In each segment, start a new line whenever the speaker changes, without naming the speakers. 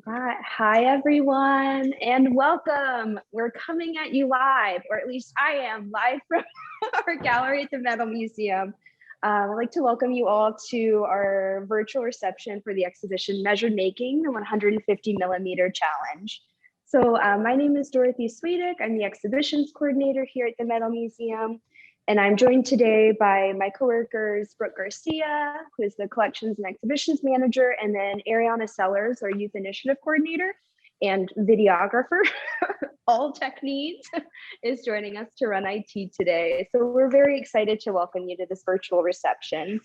Right. Hi, everyone, and welcome. We're coming at you live, or at least I am live from our gallery at the Metal Museum. I'd like to welcome you all to our virtual reception for the exhibition Measured Making, the 150 millimeter challenge. So my name is Dorothy Swedick. I'm the exhibitions coordinator here at the Metal Museum. And I'm joined today by my coworkers, Brooke Garcia, who is the collections and exhibitions manager, and then Ariana Sellers, our youth initiative coordinator and videographer, all tech needs, is joining us to run IT today. So we're very excited to welcome you to this virtual reception.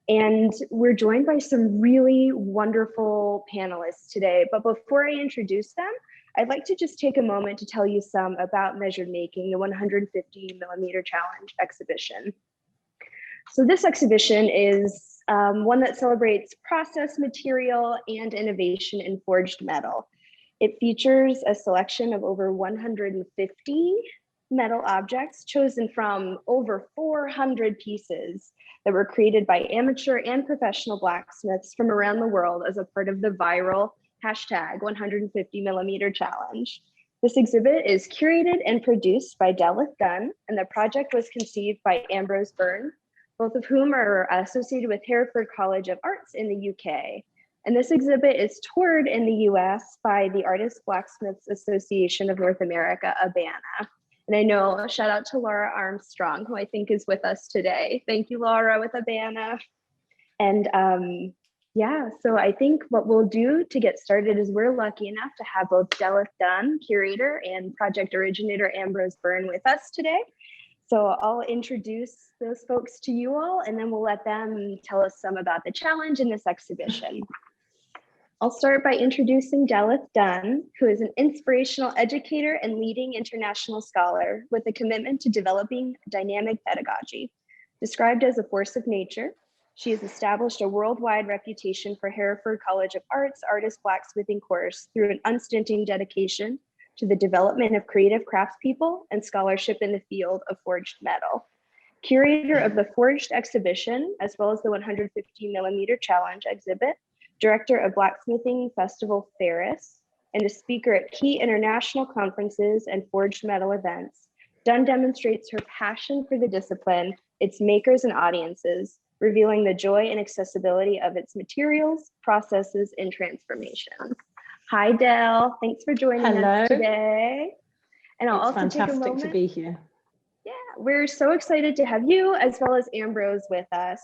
And we're joined by some really wonderful panelists today. But before I introduce them, I'd like to just take a moment to tell you some about Measured Making, the 150 millimeter challenge exhibition. So this exhibition is one that celebrates process, material, and innovation in forged metal. It features a selection of over 150 metal objects chosen from over 400 pieces that were created by amateur and professional blacksmiths from around the world as a part of the viral hashtag 150 millimeter challenge. This exhibit is curated and produced by Delyth Done, and the project was conceived by Ambrose Burne, both of whom are associated with Hereford College of Arts in the UK. And this exhibit is toured in the US by the Artist-Blacksmith Association of North America, ABANA. And I know, a shout out to Laura Armstrong, who I think is with us today. Thank you, Laura, with ABANA. And yeah, so I think what we'll do to get started is we're lucky enough to have both Delyth Done, curator, and project originator Ambrose Burne with us today. So I'll introduce those folks to you all, and then we'll let them tell us some about the challenge in this exhibition. I'll start by introducing Delyth Done, who is an inspirational educator and leading international scholar with a commitment to developing dynamic pedagogy. Described as a force of nature, she has established a worldwide reputation for Hereford College of Arts Artist-Blacksmithing course through an unstinting dedication to the development of creative craftspeople and scholarship in the field of forged metal. Curator of the Forged exhibition, as well as the 150 millimeter challenge exhibit, director of Blacksmithing Festival Ferris, and a speaker at key international conferences and forged metal events, Dunn demonstrates her passion for the discipline, its makers and audiences, revealing the joy and accessibility of its materials, processes, and transformations. Hi, Del. Thanks for joining us today. And I'll also take a moment.
Fantastic to be here.
Yeah, we're so excited to have you as well as Ambrose with us.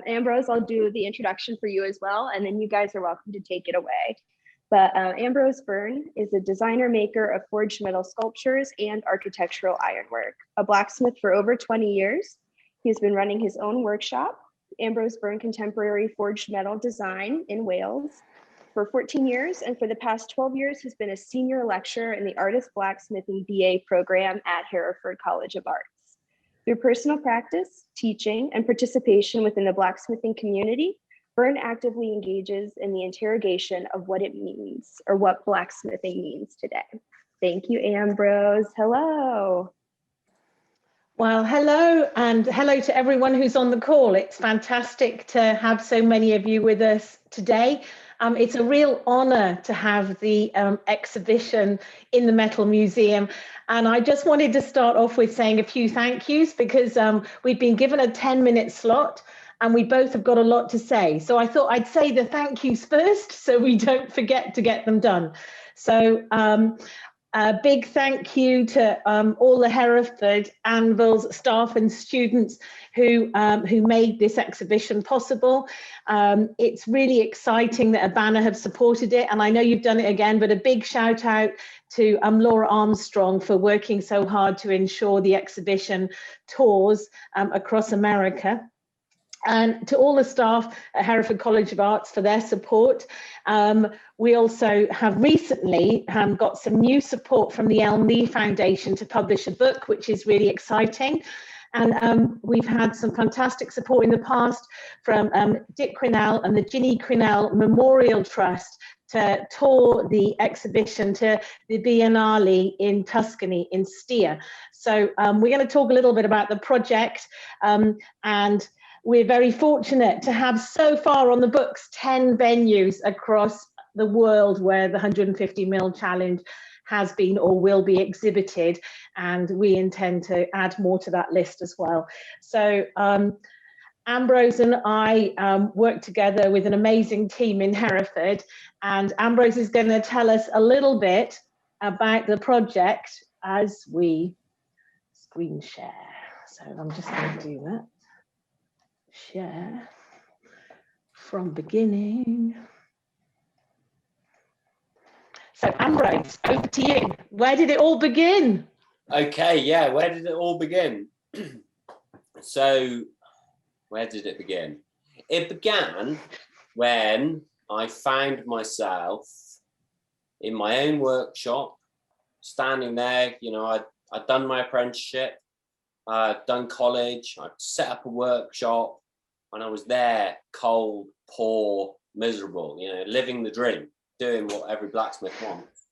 Ambrose, I'll do the introduction for you as well, and then you guys are welcome to take it away. But Ambrose Burne is a designer maker of forged metal sculptures and architectural ironwork. A blacksmith for over 20 years, he's been running his own workshop, Ambrose Burne Contemporary Forged Metal Design in Wales, for 14 years, and for the past 12 years has been a senior lecturer in the Artist-Blacksmithing BA program at Hereford College of Arts. Through personal practice, teaching, and participation within the blacksmithing community, Burne actively engages in the interrogation of what it means, or what blacksmithing means today. Thank you, Ambrose. Hello.
Well, hello, and hello to everyone who's on the call. It's fantastic to have so many of you with us today. It's a real honor to have the exhibition in the Metal Museum. And I just wanted to start off with saying a few thank yous because we've been given a 10-minute slot and we both have got a lot to say. So I thought I'd say the thank yous first so we don't forget to get them done. So a big thank you to all the Hereford Anvil's staff and students who made this exhibition possible. It's really exciting that ABANA have supported it, and I know you've done it again, but a big shout out to Laura Armstrong for working so hard to ensure the exhibition tours across America. And to all the staff at Hereford College of Arts for their support. We also have recently got some new support from the Elm Lee Foundation to publish a book, which is really exciting. And we've had some fantastic support in the past from Dick Quinnell and the Ginny Quinnell Memorial Trust to tour the exhibition to the Biennale in Tuscany, in Stia. So we're going to talk a little bit about the project, and we're very fortunate to have so far on the books 10 venues across the world where the 150 mil challenge has been or will be exhibited, and we intend to add more to that list as well. So Ambrose and I work together with an amazing team in Hereford, and Ambrose is going to tell us a little bit about the project as we screen share. So I'm just going to do that. Share from beginning. So Ambrose, over to you. Where did it all begin?
Okay, yeah, where did it all begin? So, where did it begin? It began when I found myself in my own workshop, standing there. You know, I'd done my apprenticeship, I'd done college, I'd set up a workshop, and I was there, cold, poor, miserable, you know, living the dream, doing what every blacksmith wants.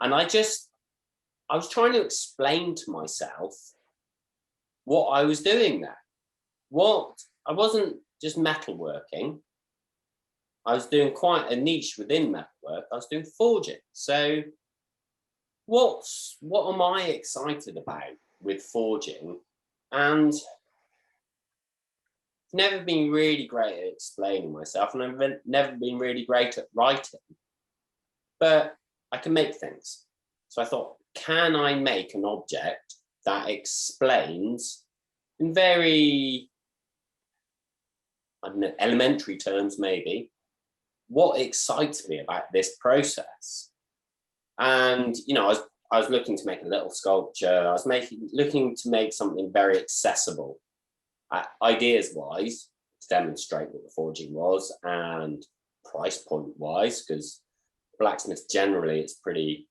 And I was trying to explain to myself what I was doing there. I wasn't just metalworking. I was doing quite a niche within metalwork. I was doing forging. So what am I excited about with forging? And I've never been really great at explaining myself, and I've never been really great at writing, but I can make things. So I thought, can I make an object that explains in very, I don't know, elementary terms maybe, what excites me about this process? And, you know, I was looking to make a little sculpture. I was looking to make something very accessible, ideas-wise, to demonstrate what the forging was, and price point-wise, because blacksmith generally, it's pretty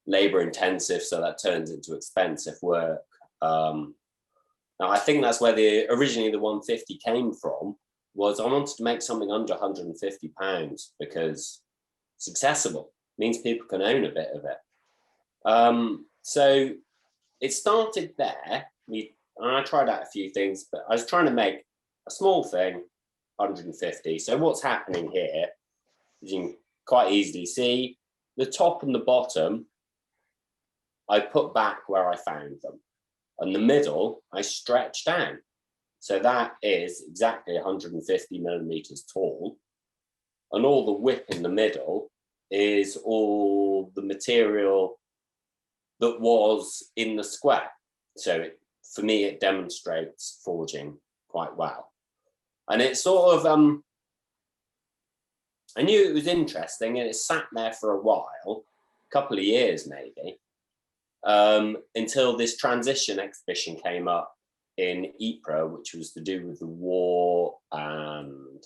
labor-intensive, so that turns into expensive work. Now, I think that's where originally the 150 came from, was I wanted to make something under £150 because it's accessible. It means people can own a bit of it. So it started there. And I tried out a few things, but I was trying to make a small thing, 150. So what's happening here, as you can quite easily see, the top and the bottom, I put back where I found them. And the middle, I stretched down. So that is exactly 150 millimeters tall. And all the width in the middle is all the material that was in the square. So for me, it demonstrates forging quite well. And it sort of, I knew it was interesting, and it sat there for a while, a couple of years maybe, until this transition exhibition came up in Ypres, which was to do with the war, and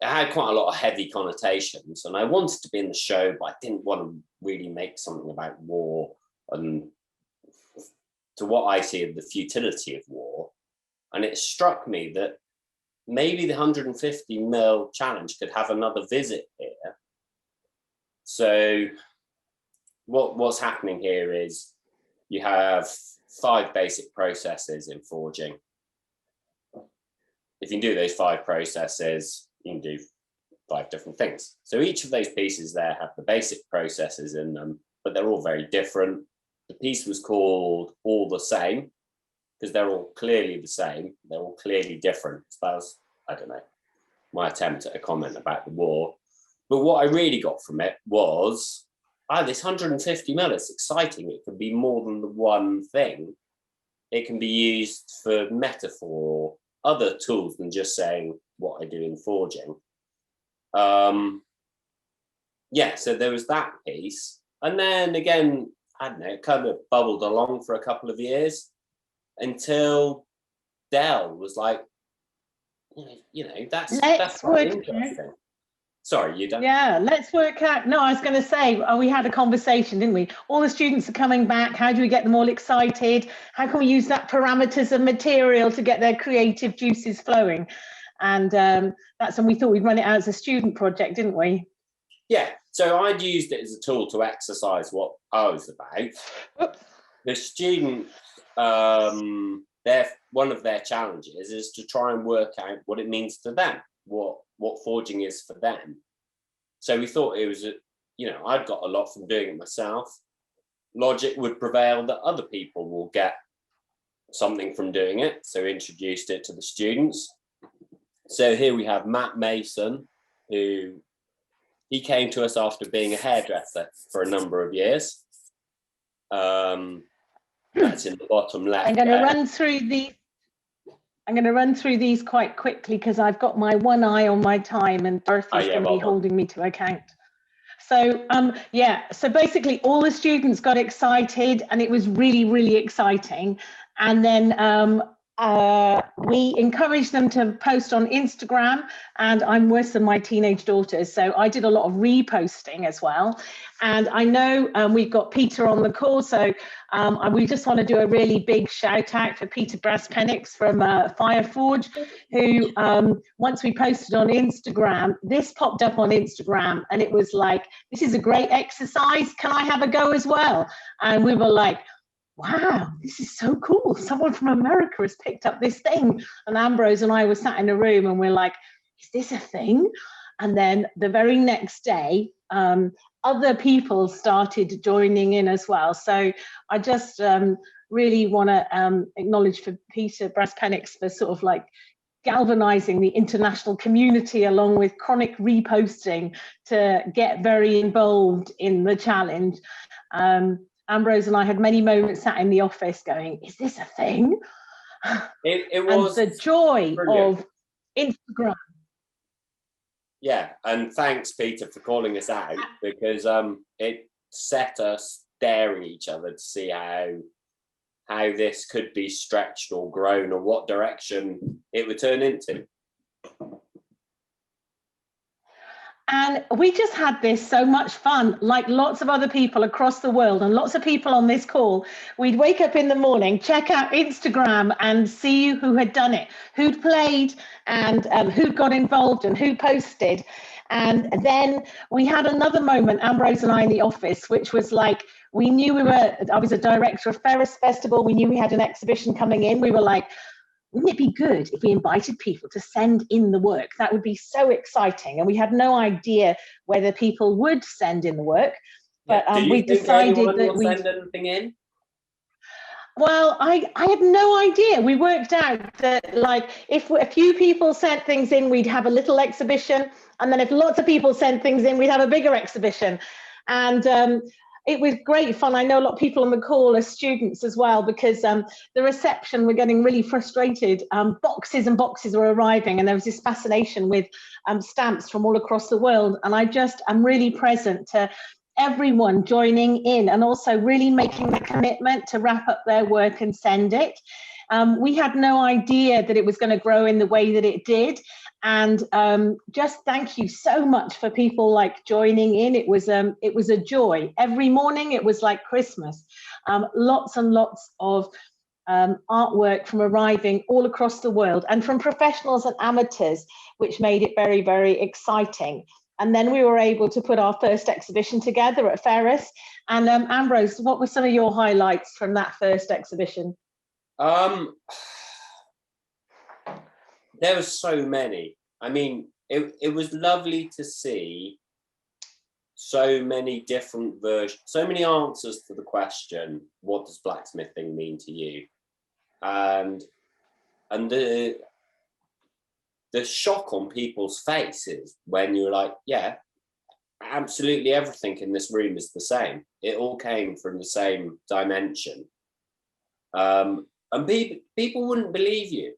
it had quite a lot of heavy connotations. And I wanted to be in the show, but I didn't want to really make something about war and to what I see of the futility of war. And it struck me that maybe the 150 mil challenge could have another visit here. So what's happening here is you have 5 basic processes in forging. If you can do those 5 processes, you can do 5 different things. So each of those pieces there have the basic processes in them, but they're all very different. The piece was called All the Same, because they're all clearly the same. They're all clearly different. So that was, I don't know, my attempt at a comment about the war. But what I really got from it was, this 150 mil, it's exciting. It can be more than the one thing. It can be used for metaphor or other tools than just saying what I do in forging. Yeah, so there was that piece. And then again, I don't know, it kind of bubbled along for a couple of years until Dell was like, that's quite interesting. Sorry, you don't.
Yeah, let's work out. No, I was going to say, we had a conversation, didn't we? All the students are coming back. How do we get them all excited? How can we use that parameters of material to get their creative juices flowing? And that's when we thought we'd run it out as a student project, didn't we?
Yeah, so I'd used it as a tool to exercise what I was about. Oops. The students, one of their challenges is to try and work out what it means to them, what forging is for them. So we thought it was, I'd got a lot from doing it myself. Logic would prevail that other people will get something from doing it. So we introduced it to the students. So here we have Matt Mason, who he came to us after being a hairdresser for a number of years. That's in the bottom left.
I'm going to run through these. I'm going to run through these quite quickly because I've got my one eye on my time, and Dorothy's going to be holding me to account. So so basically all the students got excited, and it was really, really exciting. And then we encouraged them to post on Instagram, and I'm worse than my teenage daughters, so I did a lot of reposting as well. And I know we've got Peter on the call, so we just want to do a really big shout out for Peter Braspenix from Fireforge, who once we posted on Instagram, this popped up on Instagram, and it was like, this is a great exercise, can I have a go as well? And we were like, wow, this is so cool. Someone from America has picked up this thing. And Ambrose and I were sat in a room and we're like, is this a thing? And then the very next day, other people started joining in as well. So I just really want to acknowledge for Peter Braspenix for sort of like galvanizing the international community along with chronic reposting to get very involved in the challenge. Ambrose and I had many moments sat in the office going, is this a thing?
It was.
And the joy
brilliant.
of Instagram.
Yeah, and thanks, Peter, for calling us out, because it set us staring at each other to see how this could be stretched or grown, or what direction it would turn into.
And we just had this so much fun, like lots of other people across the world and lots of people on this call. We'd wake up in the morning, check out Instagram and see who had done it, who'd played, and who got involved and who posted. And then we had another moment, Ambrose and I in the office, which was like, we knew I was a director of Ferris Festival. We knew we had an exhibition coming in. We were like, wouldn't it be good if we invited people to send in the work? That would be so exciting. And we had no idea whether people would send in the work, but we decided that we
send anything in.
Well, I had no idea. We worked out that like if a few people sent things in, we'd have a little exhibition, and then if lots of people sent things in, we'd have a bigger exhibition. And it was great fun. I know a lot of people on the call are students as well, because the reception, we're getting really frustrated. Boxes and boxes were arriving, and there was this fascination with stamps from all across the world. And I'm really present to everyone joining in, and also really making the commitment to wrap up their work and send it. We had no idea that it was going to grow in the way that it did. And just thank you so much for people like joining in. It was a joy. Every morning it was like Christmas. Lots and lots of artwork from arriving all across the world, and from professionals and amateurs, which made it very, very exciting. And then we were able to put our first exhibition together at Ferris. And Ambrose, what were some of your highlights from that first exhibition?
There were so many. I mean, it was lovely to see so many different versions, so many answers to the question, what does blacksmithing mean to you? And the shock on people's faces when you're like, yeah, absolutely everything in this room is the same. It all came from the same dimension. And people wouldn't believe you.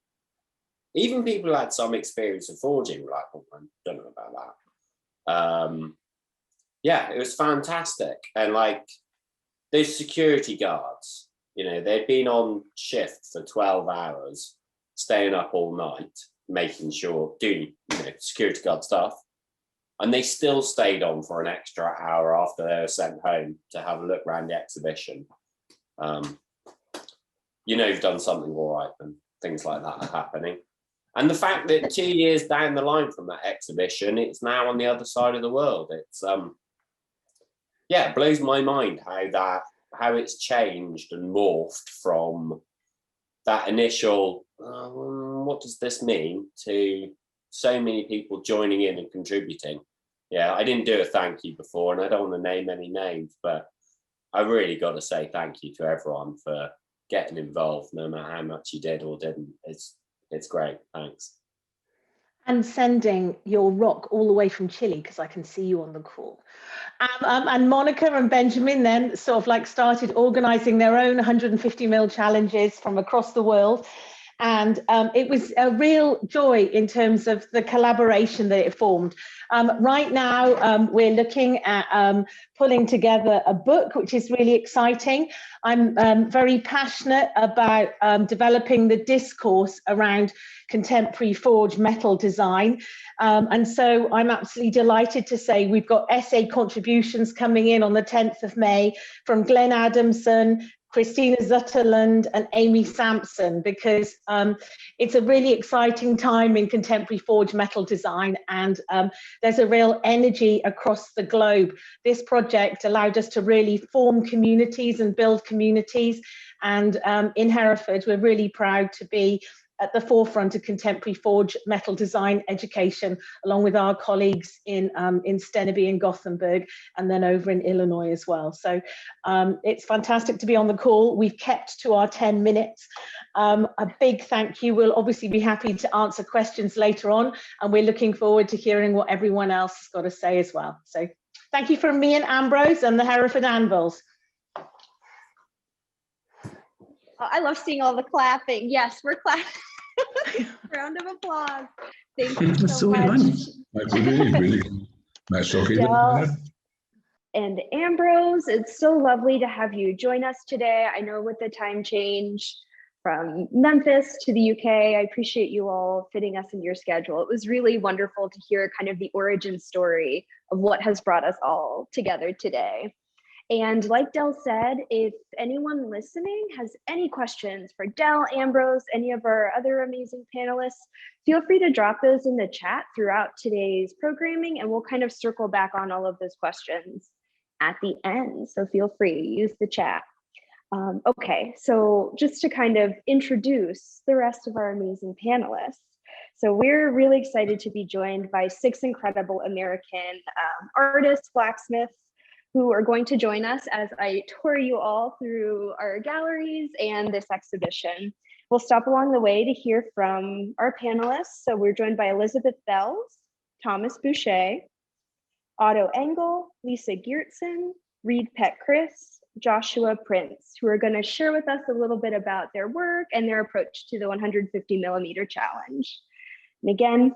Even people who had some experience of forging were like, oh, I don't know about that. Yeah, it was fantastic. And like those security guards, they'd been on shift for 12 hours, staying up all night, making sure, doing, security guard stuff. And they still stayed on for an extra hour after they were sent home to have a look around the exhibition. You've done something all right when things like that are happening. And the fact that 2 years down the line from that exhibition, it's now on the other side of the world. It's, it blows my mind how it's changed and morphed from that initial, what does this mean, to so many people joining in and contributing. Yeah, I didn't do a thank you before, and I don't want to name any names, but I really got to say thank you to everyone for getting involved, no matter how much you did or didn't. It's great. Thanks.
And sending your rock all the way from Chile, because I can see you on the call. And Monica and Benjamin then sort of like started organizing their own 150 mil challenges from across the world. And it was a real joy in terms of the collaboration that it formed. Right now, we're looking at pulling together a book, which is really exciting. I'm very passionate about developing the discourse around contemporary forged metal design. And so I'm absolutely delighted to say we've got essay contributions coming in on the 10th of May from Glenn Adamson, Christina Zutterland and Amy Sampson, because it's a really exciting time in contemporary forged metal design, and there's a real energy across the globe. This project allowed us to really form communities and build communities, and in Hereford we're really proud to be at the forefront of contemporary forged metal design education, along with our colleagues in Steneby and Gothenburg, and then over in Illinois as well. So it's fantastic to be on the call. We've kept to our 10 minutes. A big thank you. We'll obviously be happy to answer questions later on, and we're looking forward to hearing what everyone else has got to say as well. So thank you from me and Ambrose and the Hereford Anvils.
I love seeing all the clapping. Yes, we're clapping. Round of applause. Thank you so much.
Really nice talking to
Del and Ambrose, it's so lovely to have you join us today. I know with the time change from Memphis to the UK, I appreciate you all fitting us in your schedule. It was really wonderful to hear kind of the origin story of what has brought us all together today. And like Del said, if anyone listening has any questions for Del, Ambrose, any of our other amazing panelists, feel free to drop those in the chat throughout today's programming, and we'll kind of circle back on all of those questions at the end. So feel free to use the chat. Okay, so just to kind of introduce the rest of our amazing panelists. So we're really excited to be joined by 6 incredible American artists, blacksmiths, who are going to join us as I tour you all through our galleries and this exhibition. We'll stop along the way to hear from our panelists. So we're joined by Elizabeth Belz, Thomas Boucher, Otto Engel, Lisa Giertsen, Reed Peck-Kriss, Joshua Prince, who are going to share with us a little bit about their work and their approach to the 150 millimeter challenge. And again,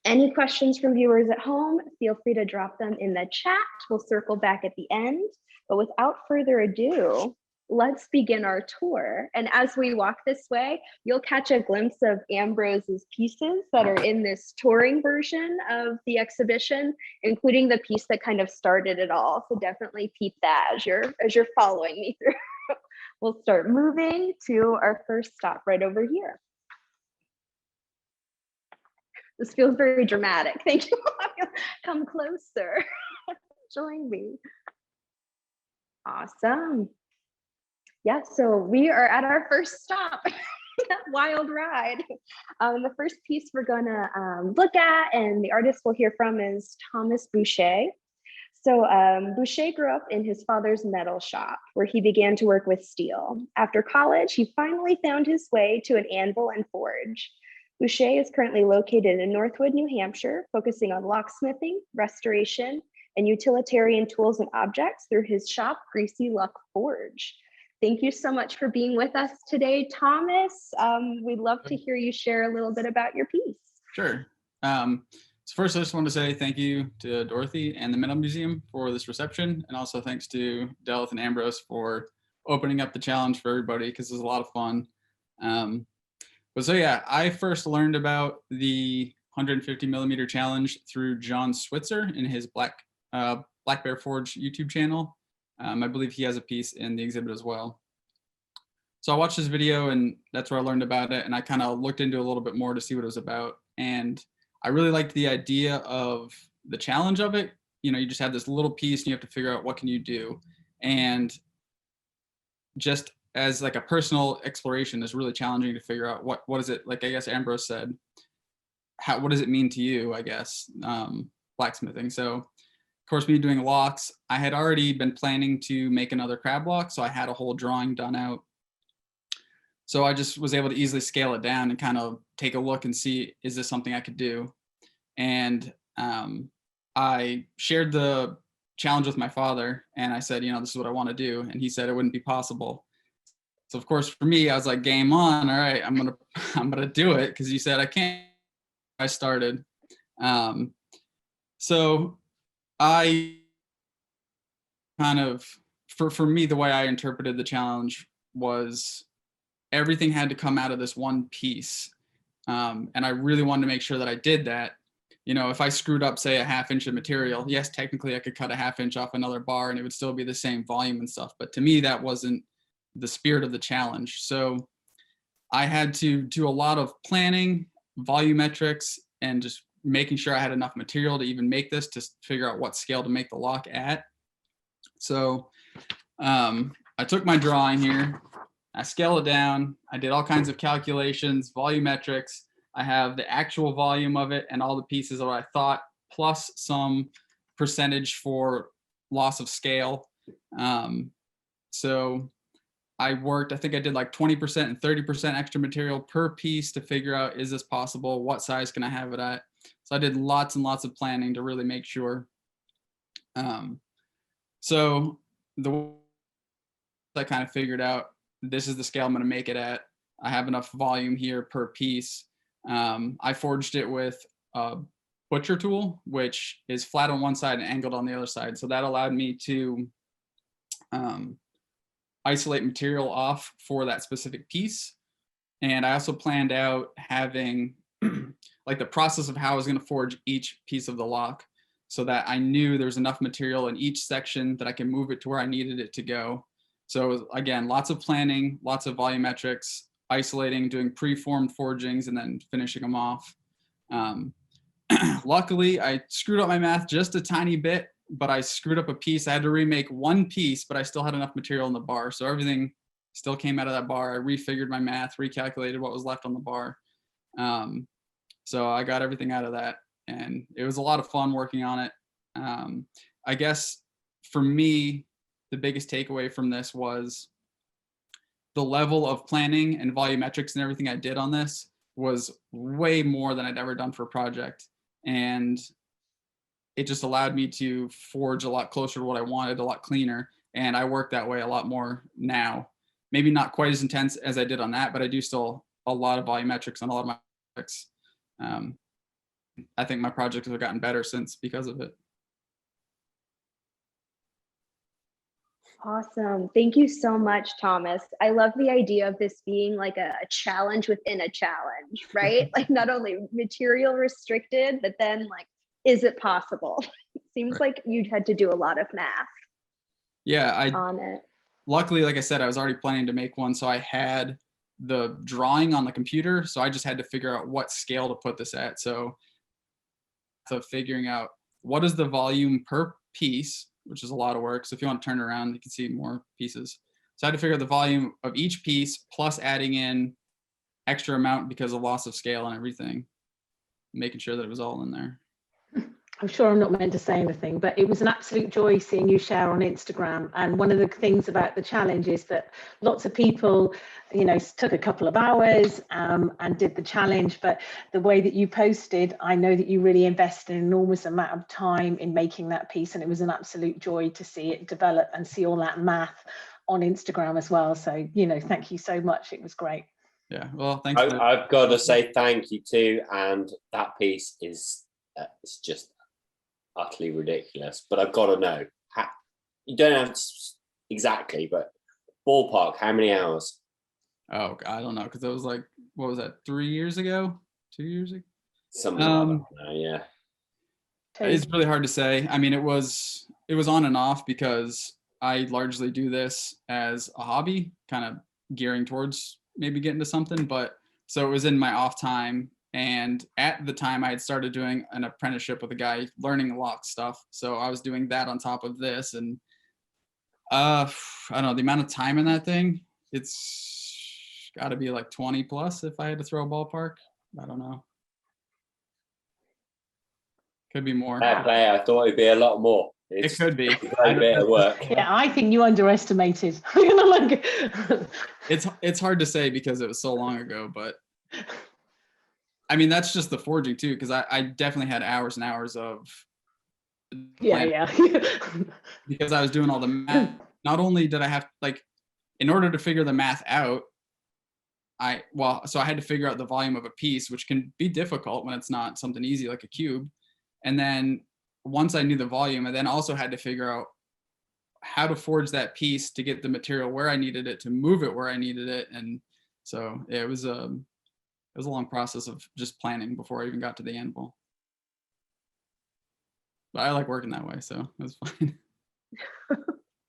any questions from viewers at home, feel free to drop them in the chat. We'll circle back at the end. But without further ado, let's begin our tour. And as we walk this way, you'll catch a glimpse of Ambrose's pieces that are in this touring version of the exhibition, including the piece that kind of started it all. So definitely peep that as you're following me through. We'll start moving to our first stop right over here. This feels very dramatic. Thank you. Come closer. Join me. Awesome. Yeah, so we are at our first stop. Wild ride. The first piece we're gonna look at and the artist we'll hear from is Thomas Boucher. So Boucher grew up in his father's metal shop where he began to work with steel. After college, he finally found his way to an anvil and forge. Boucher is currently located in Northwood, New Hampshire, focusing on locksmithing, restoration, and utilitarian tools and objects through his shop, Greasy Luck Forge. Thank you so much for being with us today, Thomas. We'd love to hear you share a little bit about your piece.
Sure. So first, I just want to say thank you to Dorothy and the Metal Museum for this reception, and also thanks to Delyth and Ambrose for opening up the challenge for everybody, because it was a lot of fun. But so yeah, I first learned about the 150 millimeter challenge through John Switzer in his Black Bear Forge YouTube channel. I believe he has a piece in the exhibit as well. So I watched this video and that's where I learned about it, and I kind of looked into it a little bit more to see what it was about. And I really liked the idea of the challenge of it. You know, you just have this little piece and you have to figure out what can you do. And just as like a personal exploration is really challenging to figure out what is it, like I guess Ambrose said, what does it mean to you, I guess. blacksmithing. So of course, me doing locks, I had already been planning to make another crab lock, so I had a whole drawing done out. So I just was able to easily scale it down and kind of take a look and see, is this something I could do? And I shared the challenge with my father, and I said, this is what I want to do. And he said it wouldn't be possible. So of course, for me, I was like, game on. All right, I'm gonna do it, because you said I can't. I started. So I kind of, for me, the way I interpreted the challenge was everything had to come out of this one piece. And I really wanted to make sure that I did that. If I screwed up, say, a 1/2 inch of material, yes, technically I could cut a 1/2 inch off another bar and it would still be the same volume and stuff. But to me, that wasn't the spirit of the challenge. So I had to do a lot of planning, volumetrics, and just making sure I had enough material to even make this, to figure out what scale to make the lock at. So I took my drawing here, I scaled it down, I did all kinds of calculations, volumetrics. I have the actual volume of it and all the pieces of what I thought, plus some percentage for loss of scale. So I think I did like 20% and 30% extra material per piece to figure out, is this possible? What size can I have it at? So I did lots and lots of planning to really make sure. So I kind of figured out, this is the scale I'm going to make it at. I have enough volume here per piece. I forged it with a Boucher tool, which is flat on one side and angled on the other side. So that allowed me to isolate material off for that specific piece. And I also planned out having like the process of how I was going to forge each piece of the lock, so that I knew there's enough material in each section that I can move it to where I needed it to go. So again, lots of planning, lots of volumetrics, isolating, doing preformed forgings, and then finishing them off. Luckily, I screwed up my math just a tiny bit, but I screwed up a piece. I had to remake one piece, but I still had enough material in the bar. So everything still came out of that bar. I refigured my math, recalculated what was left on the bar. So I got everything out of that, and it was a lot of fun working on it. I guess for me, the biggest takeaway from this was the level of planning and volumetrics and everything I did on this was way more than I'd ever done for a project. And it just allowed me to forge a lot closer to what I wanted, a lot cleaner. And I work that way a lot more now. Maybe not quite as intense as I did on that, but I do still a lot of volumetrics on a lot of my projects. I think my projects have gotten better since because of it.
Awesome. Thank you so much, Thomas. I love the idea of this being like a challenge within a challenge, right? Like not only material restricted, but then like, is it possible? It seems like you'd had to do a lot of math.
Yeah,
on it.
Luckily, like I said, I was already planning to make one, so I had the drawing on the computer, so I just had to figure out what scale to put this at. So figuring out what is the volume per piece, which is a lot of work. So if you want to turn it around, you can see more pieces. So I had to figure out the volume of each piece, plus adding in extra amount because of loss of scale and everything, making sure that it was all in there.
I'm sure I'm not meant to say anything, but it was an absolute joy seeing you share on Instagram. And one of the things about the challenge is that lots of people, took a couple of hours and did the challenge. But the way that you posted, I know that you really invested an enormous amount of time in making that piece. And it was an absolute joy to see it develop and see all that math on Instagram as well. So, thank you so much. It was great.
Yeah, well, thanks.
I've got to say thank you too. And that piece is it's just utterly ridiculous, but I've got to know, you don't have to exactly, but ballpark, how many hours?
Oh, I don't know, because it was like, what was that, 3 years ago, 2 years ago?
Something like that, yeah.
It's really hard to say. I mean, it was on and off because I largely do this as a hobby, kind of gearing towards maybe getting to something, but so it was in my off time. And at the time I had started doing an apprenticeship with a guy learning lock stuff. So I was doing that on top of this. And I don't know, the amount of time in that thing, it's got to be like 20 plus if I had to throw a ballpark. I don't know. Could be more.
Fair play. I thought it'd be a lot more.
It could be.
A great bit of work.
Yeah, I think you underestimated. You know, like
It's hard to say because it was so long ago, but I mean that's just the forging too, because I definitely had hours and hours of
yeah.
because I was doing all the math. Not only did I have like, in order to figure the math out, so I had to figure out the volume of a piece, which can be difficult when it's not something easy like a cube. And then once I knew the volume, I then also had to figure out how to forge that piece to get the material where I needed it, to move it where I needed it. And so it was a long process of just planning before I even got to the anvil. But I like working that way, so it was fine.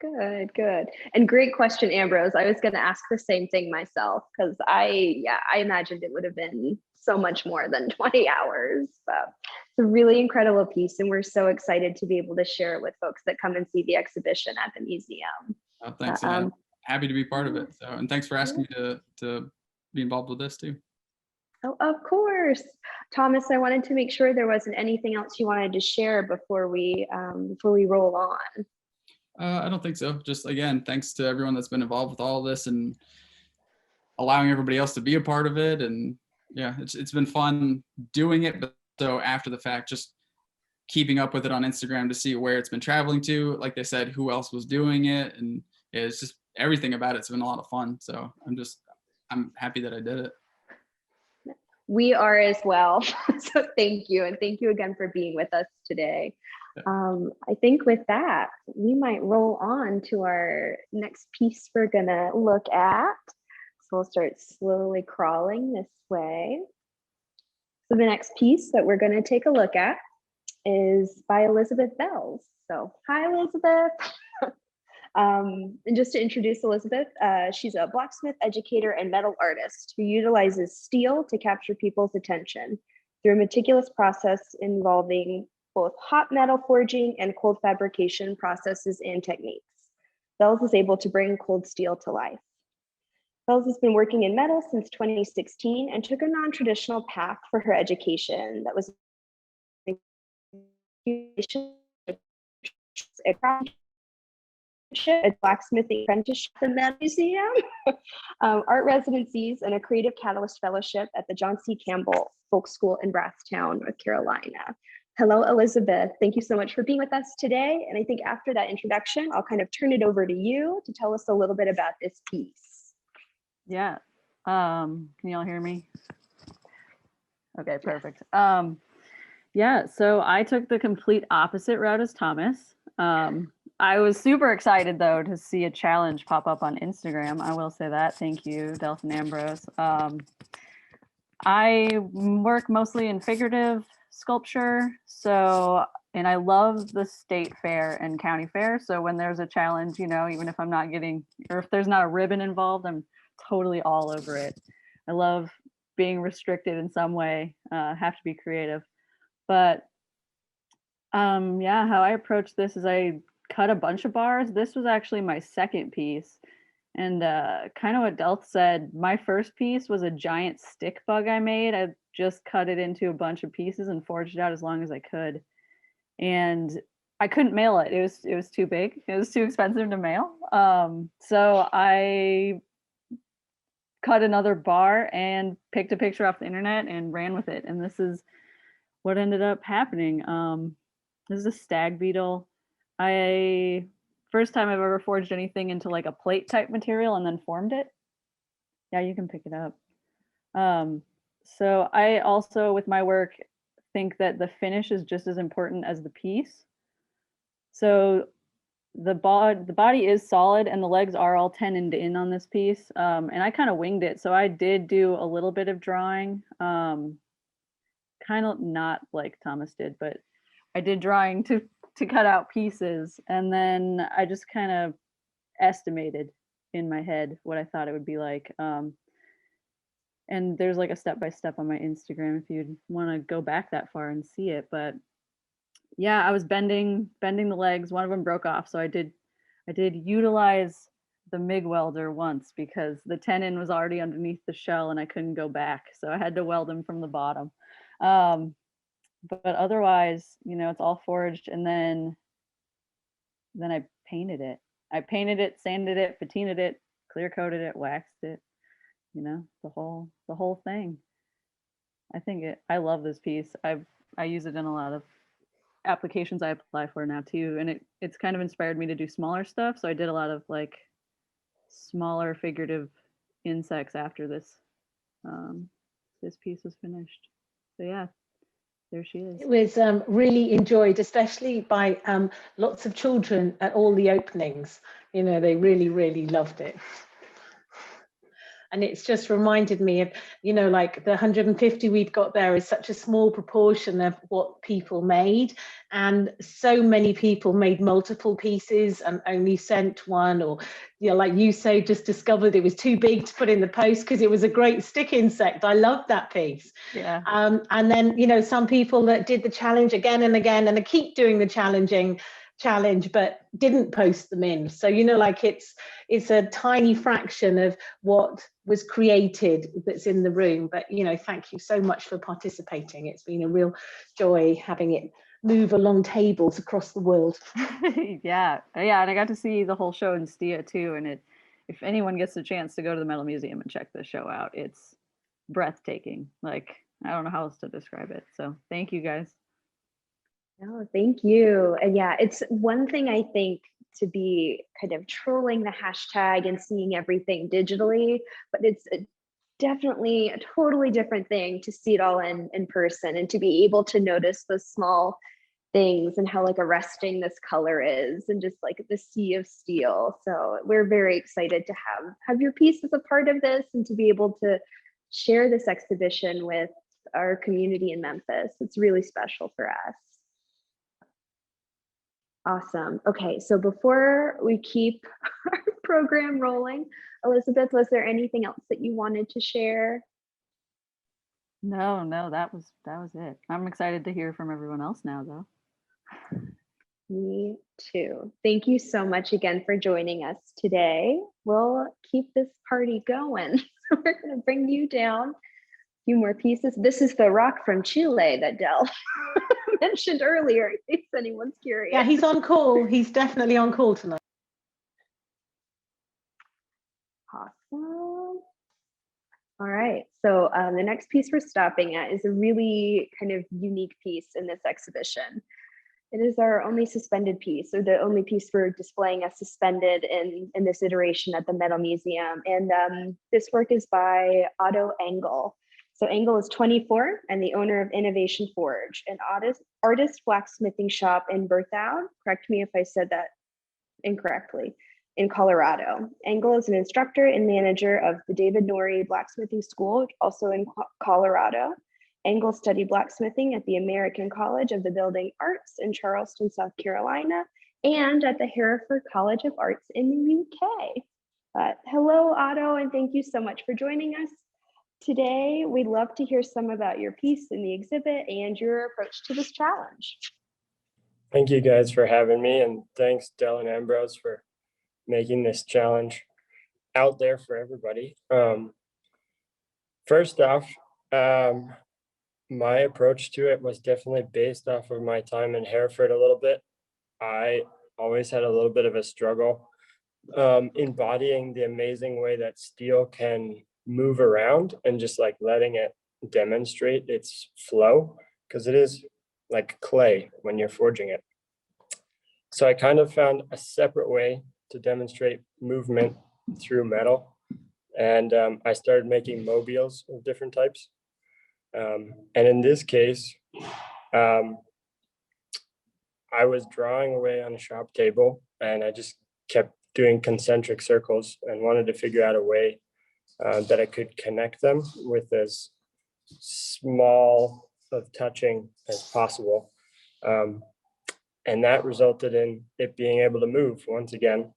Good. And great question, Ambrose. I was going to ask the same thing myself, because I imagined it would have been so much more than 20 hours. But it's a really incredible piece, and we're so excited to be able to share it with folks that come and see the exhibition at the museum.
Oh, thanks. Happy to be part of it. So, and thanks for asking me to be involved with this too.
Oh, of course. Thomas, I wanted to make sure there wasn't anything else you wanted to share before we roll on.
I don't think so. Just again, thanks to everyone that's been involved with all of this and allowing everybody else to be a part of it. And yeah, it's been fun doing it. But so after the fact, just keeping up with it on Instagram to see where it's been traveling to. Like they said, who else was doing it, and it's just everything about it's been a lot of fun. So I'm happy that I did it.
We are as well. So thank you. And thank you again for being with us today. I think with that, we might roll on to our next piece we're gonna look at. So we'll start slowly crawling this way. So the next piece that we're gonna take a look at is by Elizabeth Belz. So hi, Elizabeth. And just to introduce Elizabeth, she's a blacksmith, educator, and metal artist who utilizes steel to capture people's attention through a meticulous process involving both hot metal forging and cold fabrication processes and techniques. Belz is able to bring cold steel to life. Belz has been working in metal since 2016 and took a non-traditional path for her education that was a blacksmithing apprenticeship in that museum, art residencies, and a creative catalyst fellowship at the John C. Campbell Folk School in Brasstown, North Carolina. Hello, Elizabeth. Thank you so much for being with us today. And I think after that introduction, I'll kind of turn it over to you to tell us a little bit about this piece.
Yeah. Can y'all hear me? Okay, perfect. Yeah, so I took the complete opposite route as Thomas. I was super excited though to see a challenge pop up on Instagram. I will say that. Thank you, Delyth and Ambrose. I work mostly in figurative sculpture, and I love the state fair and county fair. So when there's a challenge, you know, even if I'm not getting, or if there's not a ribbon involved, I'm totally all over it. I love being restricted in some way, have to be creative. But yeah, how I approached this is I cut a bunch of bars. This was actually my second piece. And kind of what Delyth said, my first piece was a giant stick bug I made. I just cut it into a bunch of pieces and forged it out as long as I could. And I couldn't mail it. It was too big. It was too expensive to mail. So I cut another bar and picked a picture off the internet and ran with it. And this is what ended up happening. This is a stag beetle. First time I've ever forged anything into like a plate type material and then formed it. Yeah, you can pick it up. So I also, with my work, think that the finish is just as important as the piece. So the body is solid and the legs are all tenoned in on this piece. And I kind of winged it. So I did do a little bit of drawing, kind of not like Thomas did, but I did drawing to cut out pieces. And then I just kind of estimated in my head what I thought it would be like. And there's like a step-by-step on my Instagram if you'd want to go back that far and see it. But yeah, I was bending the legs. One of them broke off. So I did utilize the MIG welder once because the tenon was already underneath the shell and I couldn't go back. So I had to weld them from the bottom. but otherwise, you know, it's all forged, and then I painted it. I painted it, sanded it, patinaed it, clear coated it, waxed it, you know, the whole thing. I love this piece. I use it in a lot of applications I apply for now too, and it's kind of inspired me to do smaller stuff. So I did a lot of like smaller figurative insects after this piece was finished. So yeah, there she is.
It was really enjoyed, especially by lots of children at all the openings. You know, they really, really loved it. And it's just reminded me of, you know, like the 150 we've got there is such a small proportion of what people made. And so many people made multiple pieces and only sent one, or, you know, like you say, just discovered it was too big to put in the post because it was a great stick insect. I loved that piece.
Yeah.
And then, you know, some people that did the challenge again and again, and they keep doing the challenge, but didn't post them in. So, you know, like it's a tiny fraction of what was created that's in the room. But, you know, thank you so much for participating. It's been a real joy having it move along tables across the world.
Yeah, and I got to see the whole show in Stia too. And if anyone gets a chance to go to the Metal Museum and check the show out, it's breathtaking. Like, I don't know how else to describe it. So thank you guys.
No, thank you. And yeah, it's one thing I think to be kind of trolling the hashtag and seeing everything digitally, but it's definitely a totally different thing to see it all in person and to be able to notice those small things and how like arresting this color is and just like the sea of steel. So we're very excited to have your piece as a part of this and to be able to share this exhibition with our community in Memphis. It's really special for us. Awesome. Okay, so before we keep our program rolling, Elizabeth, was there anything else that you wanted to share?
No, that was it. I'm excited to hear from everyone else now, though.
Me too. Thank you so much again for joining us today. We'll keep this party going. So we're going to bring you down a few more pieces. This is the rock from Chile that Del mentioned earlier, in case anyone's curious.
Yeah, he's on call. He's definitely on call tonight.
Awesome. All right, so the next piece we're stopping at is a really kind of unique piece in this exhibition. It is our only suspended piece, or the only piece we're displaying as suspended in this iteration at the Metal Museum. And this work is by Otto Engel. So Engel is 24 and the owner of Innovation Forge, an artist blacksmithing shop in Berthoud. Correct me if I said that incorrectly. In Colorado. Engel is an instructor and manager of the David Norrie Blacksmithing School, also in Colorado. Engel studied blacksmithing at the American College of the Building Arts in Charleston, South Carolina, and at the Hereford College of Arts in the UK. Hello, Otto, and thank you so much for joining us today. We'd love to hear some about your piece in the exhibit and your approach to this challenge.
Thank you guys for having me, and thanks Del and Ambrose for making this challenge out there for everybody. First off, my approach to it was definitely based off of my time in Hereford a little bit. I always had a little bit of a struggle embodying the amazing way that steel can move around and just like letting it demonstrate its flow, because it is like clay when you're forging it. So I kind of found a separate way to demonstrate movement through metal. And I started making mobiles of different types. And in this case, I was drawing away on a shop table and I just kept doing concentric circles and wanted to figure out a way that I could connect them with as small of touching as possible. And that resulted in it being able to move once again.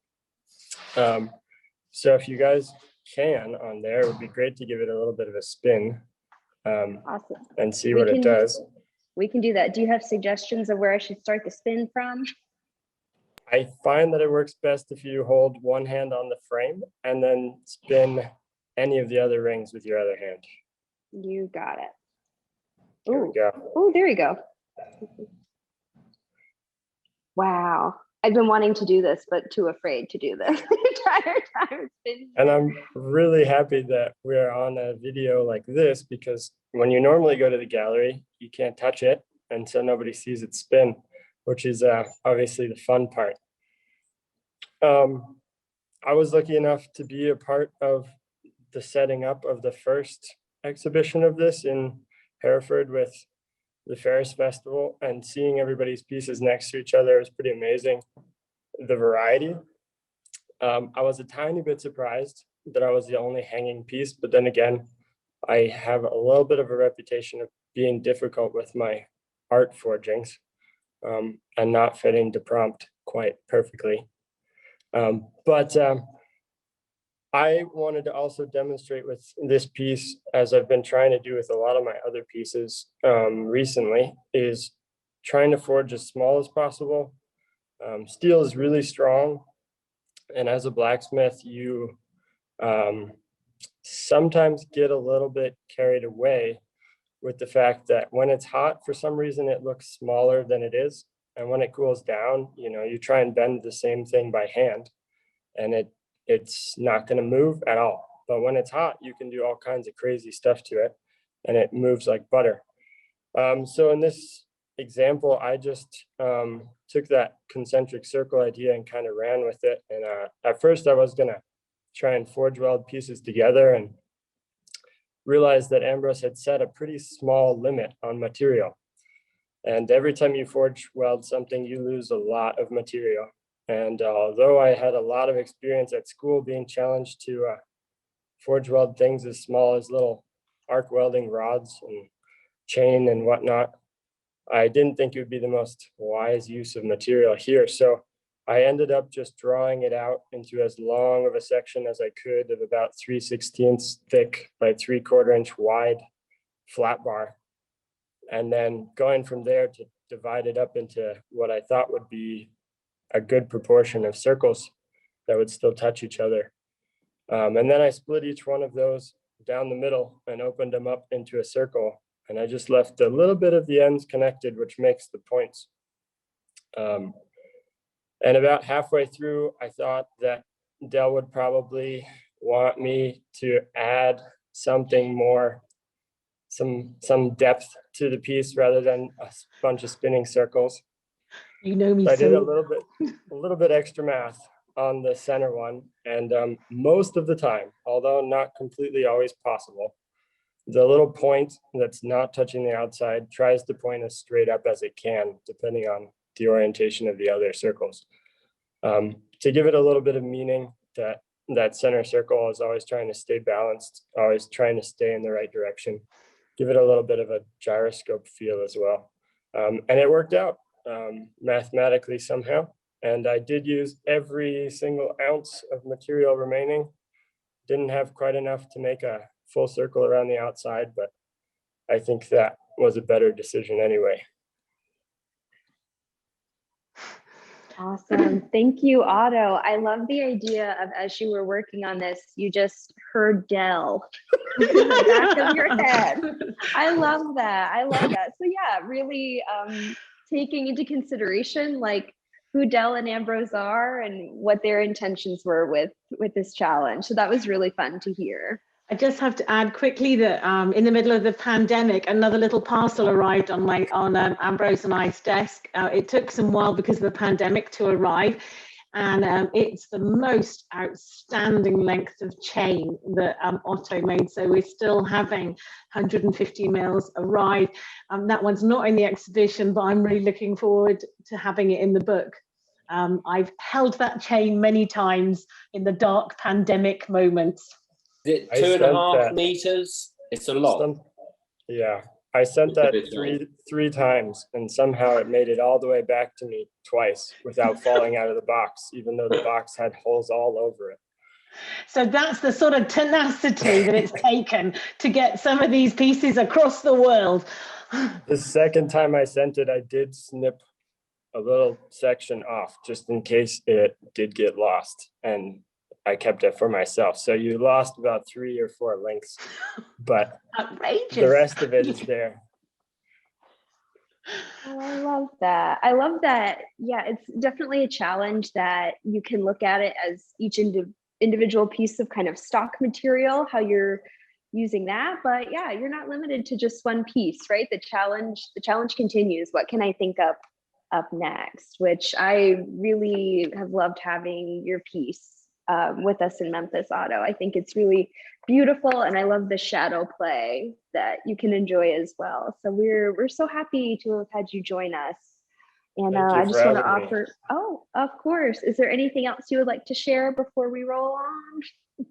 So if you guys can on there, it would be great to give it a little bit of a spin
Awesome.
and see what it does.
We can do that. Do you have suggestions of where I should start the spin from?
I find that it works best if you hold one hand on the frame and then spin any of the other rings with your other hand.
You got it.
There we go.
Oh, there you go. Wow. I've been wanting to do this, but too afraid to do this the entire time. It's been
And I'm really happy that we're on a video like this, because when you normally go to the gallery, you can't touch it. And so nobody sees it spin, which is obviously the fun part. I was lucky enough to be a part of the setting up of the first exhibition of this in Hereford with the Ferris Festival, and seeing everybody's pieces next to each other was pretty amazing. The variety. I was a tiny bit surprised that I was the only hanging piece, but then again, I have a little bit of a reputation of being difficult with my art forgings and not fitting the prompt quite perfectly. But I wanted to also demonstrate with this piece, as I've been trying to do with a lot of my other pieces recently, is trying to forge as small as possible. Steel is really strong, and as a blacksmith, you sometimes get a little bit carried away with the fact that when it's hot, for some reason, it looks smaller than it is. And when it cools down, you know, you try and bend the same thing by hand, and it's not going to move at all. But when it's hot, you can do all kinds of crazy stuff to it, and it moves like butter. So in this example, I just took that concentric circle idea and kind of ran with it. And at first I was going to try and forge weld pieces together, and realized that Ambrose had set a pretty small limit on material. And every time you forge weld something, you lose a lot of material. And although I had a lot of experience at school being challenged to forge weld things as small as little arc welding rods and chain and whatnot, I didn't think it would be the most wise use of material here. So I ended up just drawing it out into as long of a section as I could, of about 3/16 thick by 3/4 inch wide flat bar. And then going from there to divide it up into what I thought would be a good proportion of circles that would still touch each other. And then I split each one of those down the middle and opened them up into a circle. And I just left a little bit of the ends connected, which makes the points. And about halfway through, I thought that Del would probably want me to add something more, some depth to the piece rather than a bunch of spinning circles.
You know me.
So I did a little bit extra math on the center one, and most of the time, although not completely always possible, the little point that's not touching the outside tries to point as straight up as it can, depending on the orientation of the other circles. To give it a little bit of meaning, that center circle is always trying to stay balanced, always trying to stay in the right direction. Give it a little bit of a gyroscope feel as well. And it worked out mathematically somehow. And I did use every single ounce of material remaining. Didn't have quite enough to make a full circle around the outside, but I think that was a better decision anyway.
awesome. Thank you, Otto. I love the idea of, as you were working on this, you just heard Del in the back of your head. I love that. I love that. So yeah, really taking into consideration like who Del and Ambrose are and what their intentions were with this challenge. So that was really fun to hear.
I just have to add quickly that in the middle of the pandemic, another little parcel arrived on Ambrose and I's desk. It took some while because of the pandemic to arrive, and it's the most outstanding length of chain that Otto made. So we're still having 150 mils arrive. That one's not in the exhibition, but I'm really looking forward to having it in the book. I've held that chain many times in the dark pandemic moments.
Is it 2.5 meters? It's a lot.
Yeah, I sent that three times, and somehow it made it all the way back to me twice without falling out of the box, even though the box had holes all over it.
So that's the sort of tenacity that it's taken to get some of these pieces across the world.
The second time I sent it, I did snip a little section off just in case it did get lost, and I kept it for myself. So you lost about 3 or 4 links, but
outrageous.
The rest of it is there.
Oh, I love that. I love that. Yeah, it's definitely a challenge that you can look at it as each individual piece of kind of stock material, how you're using that. But yeah, you're not limited to just one piece, right? The challenge continues. What can I think up next? Which I really have loved having your piece with us in Memphis, Otto. I think it's really beautiful, and I love the shadow play that you can enjoy as well. So we're so happy to have had you join us. And
Thank you
I
for
just want to
having me.
offer, oh, of course. Is there anything else you would like to share before we roll on?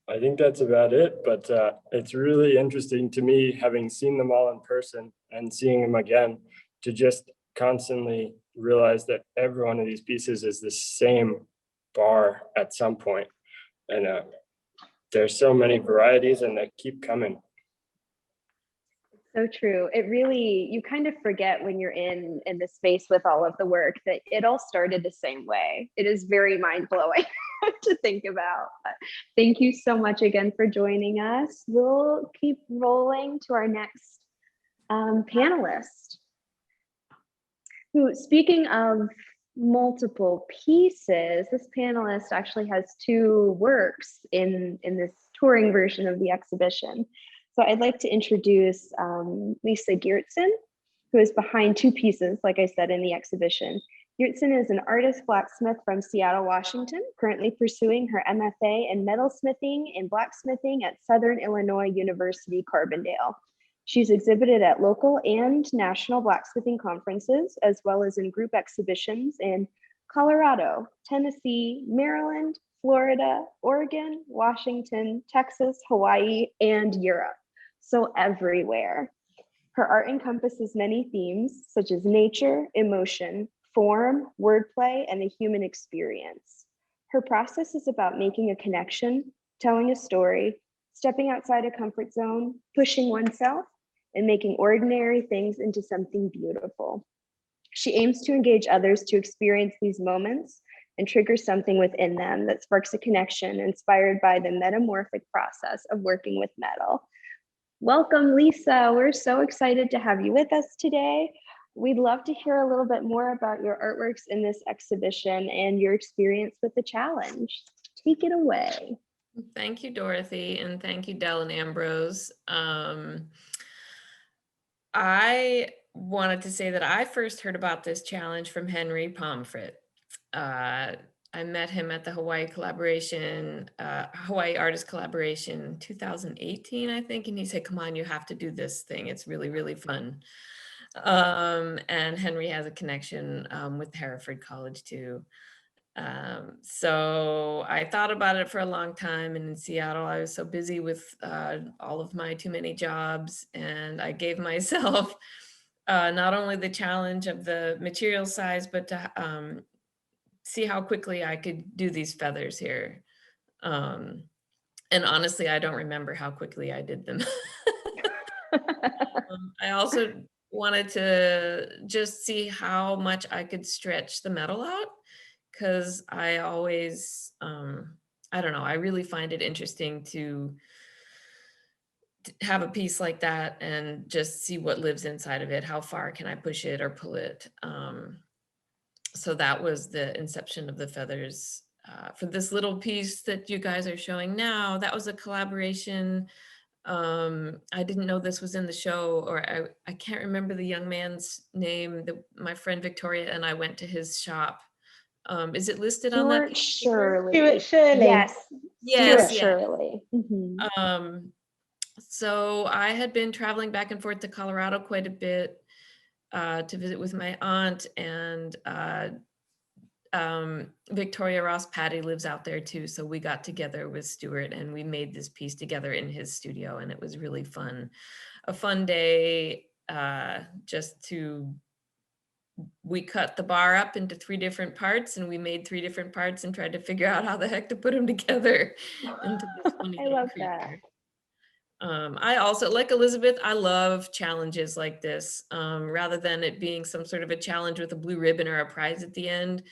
I think that's about it, but it's really interesting to me, having seen them all in person and seeing them again, to just constantly realize that every one of these pieces is the same bar at some point. And there's so many varieties, and they keep coming.
So true. It really, you kind of forget when you're in the space with all of the work that it all started the same way. It is very mind-blowing to think about. But thank you so much again for joining us. We'll keep rolling to our next panelist, who, speaking of multiple pieces, this panelist actually has two works in this touring version of the exhibition. So I'd like to introduce Lisa Giertsen, who is behind two pieces, like I said, in the exhibition. Giertsen is an artist-blacksmith from Seattle, Washington, currently pursuing her MFA in metalsmithing and blacksmithing at Southern Illinois University, Carbondale. She's exhibited at local and national blacksmithing conferences, as well as in group exhibitions in Colorado, Tennessee, Maryland, Florida, Oregon, Washington, Texas, Hawaii, and Europe. So everywhere. Her art encompasses many themes, such as nature, emotion, form, wordplay, and the human experience. Her process is about making a connection, telling a story, stepping outside a comfort zone, pushing oneself, and making ordinary things into something beautiful. She aims to engage others to experience these moments and trigger something within them that sparks a connection inspired by the metamorphic process of working with metal. Welcome, Lisa. We're so excited to have you with us today. We'd love to hear a little bit more about your artworks in this exhibition and your experience with the challenge. Take it away.
Thank you, Dorothy, and thank you, Del and Ambrose. I wanted to say that I first heard about this challenge from Henry Pomfret. I met him at the Hawaii Artist Collaboration 2018, I think, and he said, "Come on, you have to do this thing. It's really, really fun." And Henry has a connection with Hereford College too. So I thought about it for a long time, and in Seattle, I was so busy with all of my too many jobs, and I gave myself not only the challenge of the material size, but to see how quickly I could do these feathers here. And honestly, I don't remember how quickly I did them. I also wanted to just see how much I could stretch the metal out, because I always, I don't know, I really find it interesting to have a piece like that and just see what lives inside of it. How far can I push it or pull it? So that was the inception of the feathers. For this little piece that you guys are showing now, that was a collaboration. I didn't know this was in the show, or I can't remember the young man's name. My friend Victoria and I went to his shop. Is it listed on that?
Shirley.
Stuart Shirley.
Yes.
Yes,
Stuart Shirley. Mm-hmm.
So I had been traveling back and forth to Colorado quite a bit to visit with my aunt, and Victoria Ross Patty lives out there too. So we got together with Stuart and we made this piece together in his studio, and it was really fun. A fun day we cut the bar up into 3 different parts, and we made 3 different parts and tried to figure out how the heck to put them together into this funny
I
little
love
creature.
that.
I also, like Elizabeth, I love challenges like this. Rather than it being some sort of a challenge with a blue ribbon or a prize at the end,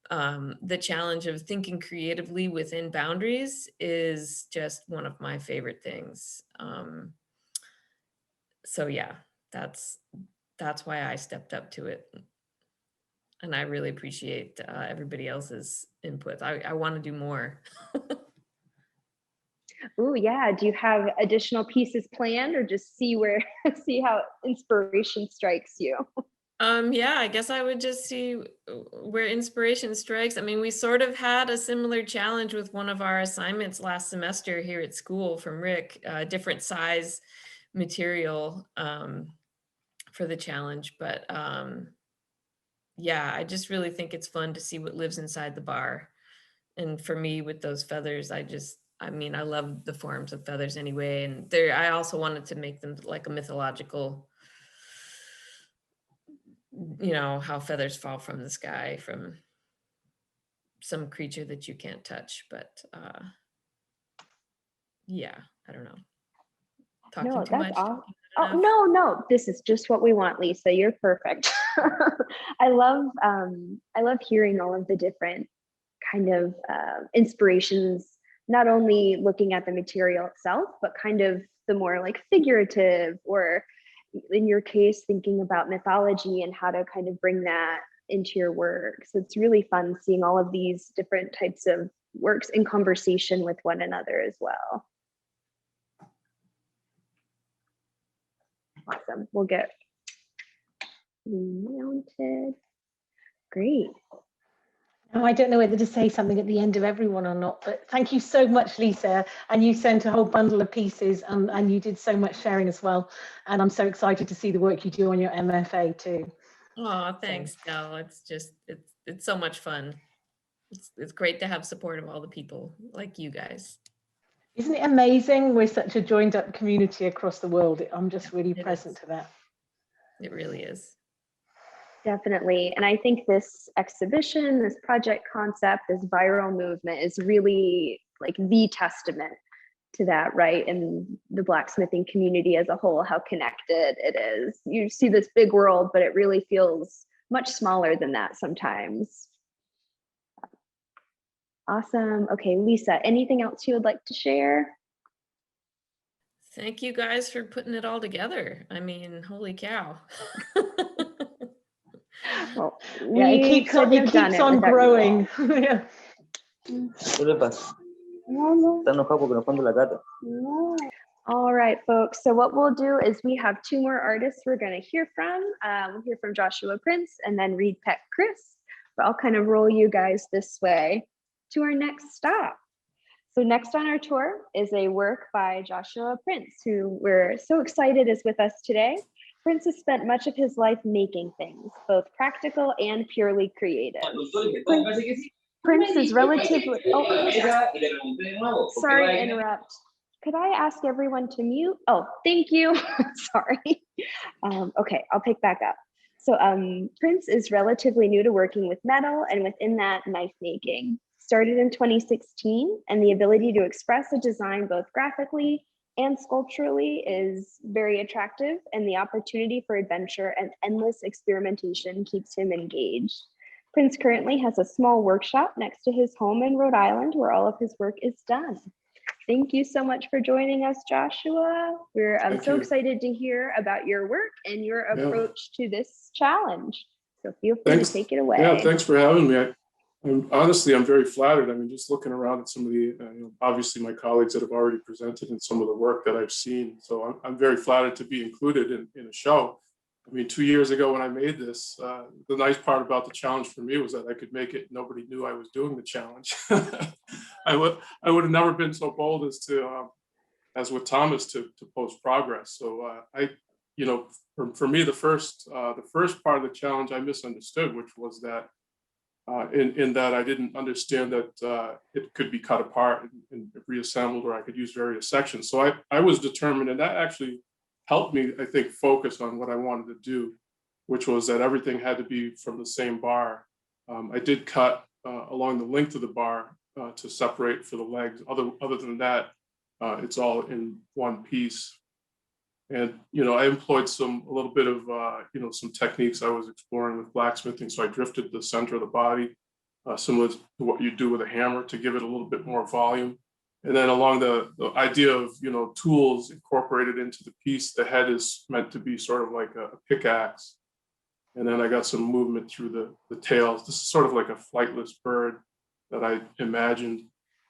the challenge of thinking creatively within boundaries is just one of my favorite things. So yeah, that's that's why I stepped up to it. And I really appreciate everybody else's input. I want to do more.
Oh yeah. Do you have additional pieces planned, or just see how inspiration strikes you?
Yeah, I guess I would just see where inspiration strikes. I mean, we sort of had a similar challenge with one of our assignments last semester here at school from Rick, different size material for the challenge. But yeah, I just really think it's fun to see what lives inside the bar. And for me, with those feathers, I mean, I love the forms of feathers anyway. And I also wanted to make them like a mythological, you know, how feathers fall from the sky from some creature that you can't touch. But yeah, I don't know. Talking
No,
too
that's
much?
all.
Talking
Oh,
not enough?
no, this is just what we want, Lisa. You're perfect. I love hearing all of the different kind of inspirations, not only looking at the material itself, but kind of the more like figurative, or in your case, thinking about mythology and how to kind of bring that into your work. So it's really fun seeing all of these different types of works in conversation with one another as well. Awesome. We'll get mounted. Great.
Now, I don't know whether to say something at the end of everyone or not, but thank you so much, Lisa. And you sent a whole bundle of pieces, and you did so much sharing as well. And I'm so excited to see the work you do on your MFA too.
Oh, thanks, Del. It's just, it's so much fun. It's great to have support of all the people like you guys.
Isn't it amazing? We're such a joined up community across the world. I'm just really present to that.
It really is.
Definitely. And I think this exhibition, this project concept, this viral movement is really like the testament to that, right? And the blacksmithing community as a whole, how connected it is. You see this big world, but it really feels much smaller than that sometimes. Awesome. Okay, Lisa, anything else you would like to share?
Thank you guys for putting it all together. I mean, holy cow.
Well,
yeah, it keeps on growing. Yeah.
All right, folks. So what we'll do is we have two more artists we're going to hear from. We'll hear from Joshua Prince and then Reed Peck-Kriss. But I'll kind of roll you guys this way to our next stop. So next on our tour is a work by Joshua Prince, who we're so excited is with us today. Prince has spent much of his life making things, both practical and purely creative. Prince is relatively, sorry to interrupt. Could I ask everyone to mute? Oh, thank you. Sorry. Okay, I'll pick back up. So Prince is relatively new to working with metal, and within that, knife making. Started in 2016, and the ability to express a design both graphically and sculpturally is very attractive, and the opportunity for adventure and endless experimentation keeps him engaged. Prince currently has a small workshop next to his home in Rhode Island where all of his work is done. Thank you so much for joining us, Joshua. We're so excited to hear about your work and your approach to this challenge. So feel free to take it away.
Yeah, thanks for having me. Honestly, I'm very flattered. I mean, just looking around at some of the, obviously my colleagues that have already presented and some of the work that I've seen. So I'm very flattered to be included in a show. I mean, 2 years ago when I made this, the nice part about the challenge for me was that I could make it. Nobody knew I was doing the challenge. I would have never been so bold as with Thomas to post progress. So for me, the first part of the challenge I misunderstood, which was that in that I didn't understand that it could be cut apart and reassembled, or I could use various sections. So I was determined, and that actually helped me, I think, focus on what I wanted to do, which was that everything had to be from the same bar. I did cut along the length of the bar to separate for the legs. Other than that, it's all in one piece. And, I employed a little bit of, some techniques I was exploring with blacksmithing. So I drifted the center of the body, similar to what you do with a hammer, to give it a little bit more volume. And then along the idea of, tools incorporated into the piece, the head is meant to be sort of like a pickaxe. And then I got some movement through the tails. This is sort of like a flightless bird that I imagined.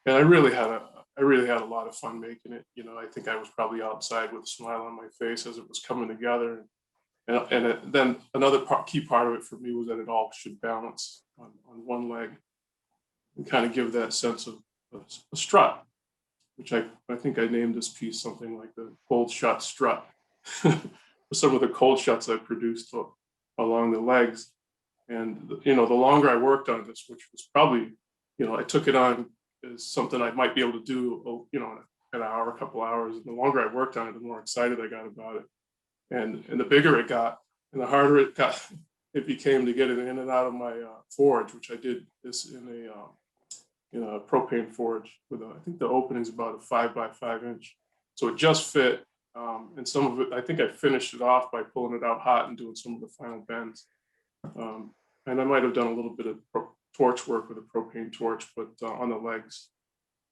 And I really had a lot of fun making it. I think I was probably outside with a smile on my face as it was coming together. And then another key part of it for me was that it all should balance on one leg and kind of give that sense of a strut, which I think I named this piece something like the cold shut strut. Some of the cold shuts I produced along the legs. And, the longer I worked on this, which was probably, I took it on as something I might be able to do, an hour, a couple hours. And the longer I worked on it, the more excited I got about it. And the bigger it got, and the harder it became to get it in and out of my forge, which I did this in a propane forge with I think the opening's about a 5x5 inch. So it just fit. And some of it, I think I finished it off by pulling it out hot and doing some of the final bends. And I might have done a little bit of torch work with a propane torch, but on the legs.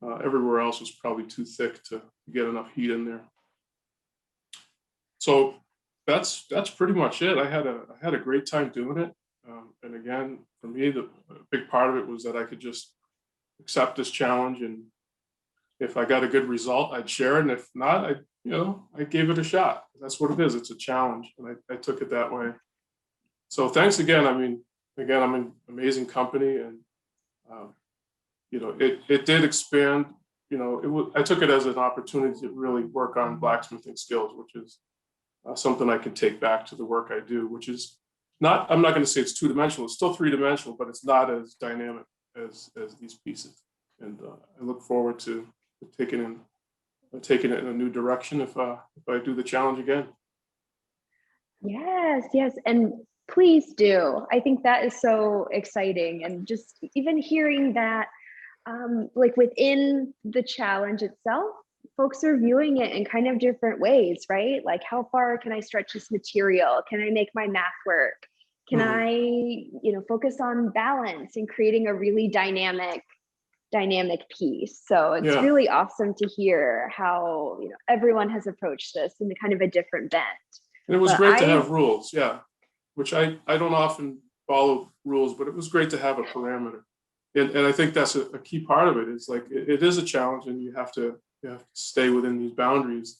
Everywhere else was probably too thick to get enough heat in there. So that's pretty much it. I had a great time doing it. And again, for me, the big part of it was that I could just accept this challenge, and if I got a good result, I'd share it, and if not, I gave it a shot. That's what it is. It's a challenge, and I took it that way. So thanks again. I mean, again, I'm in amazing company, and it did expand. I took it as an opportunity to really work on blacksmithing skills, which is something I can take back to the work I do, which is not, I'm not going to say it's two-dimensional, it's still three-dimensional, but it's not as dynamic as these pieces. And I look forward to taking it in a new direction if I do the challenge again.
Yes, and please do. I think that is so exciting, and just even hearing that, like within the challenge itself, folks are viewing it in kind of different ways, right? Like, how far can I stretch this material? Can I make my math work? Can I, focus on balance and creating a really dynamic piece? So it's really awesome to hear how everyone has approached this in kind of a different bent.
And it was great to have rules, which I don't often follow rules, but it was great to have a parameter. And I think that's a key part of it. Is like it is a challenge, and you have to stay within these boundaries,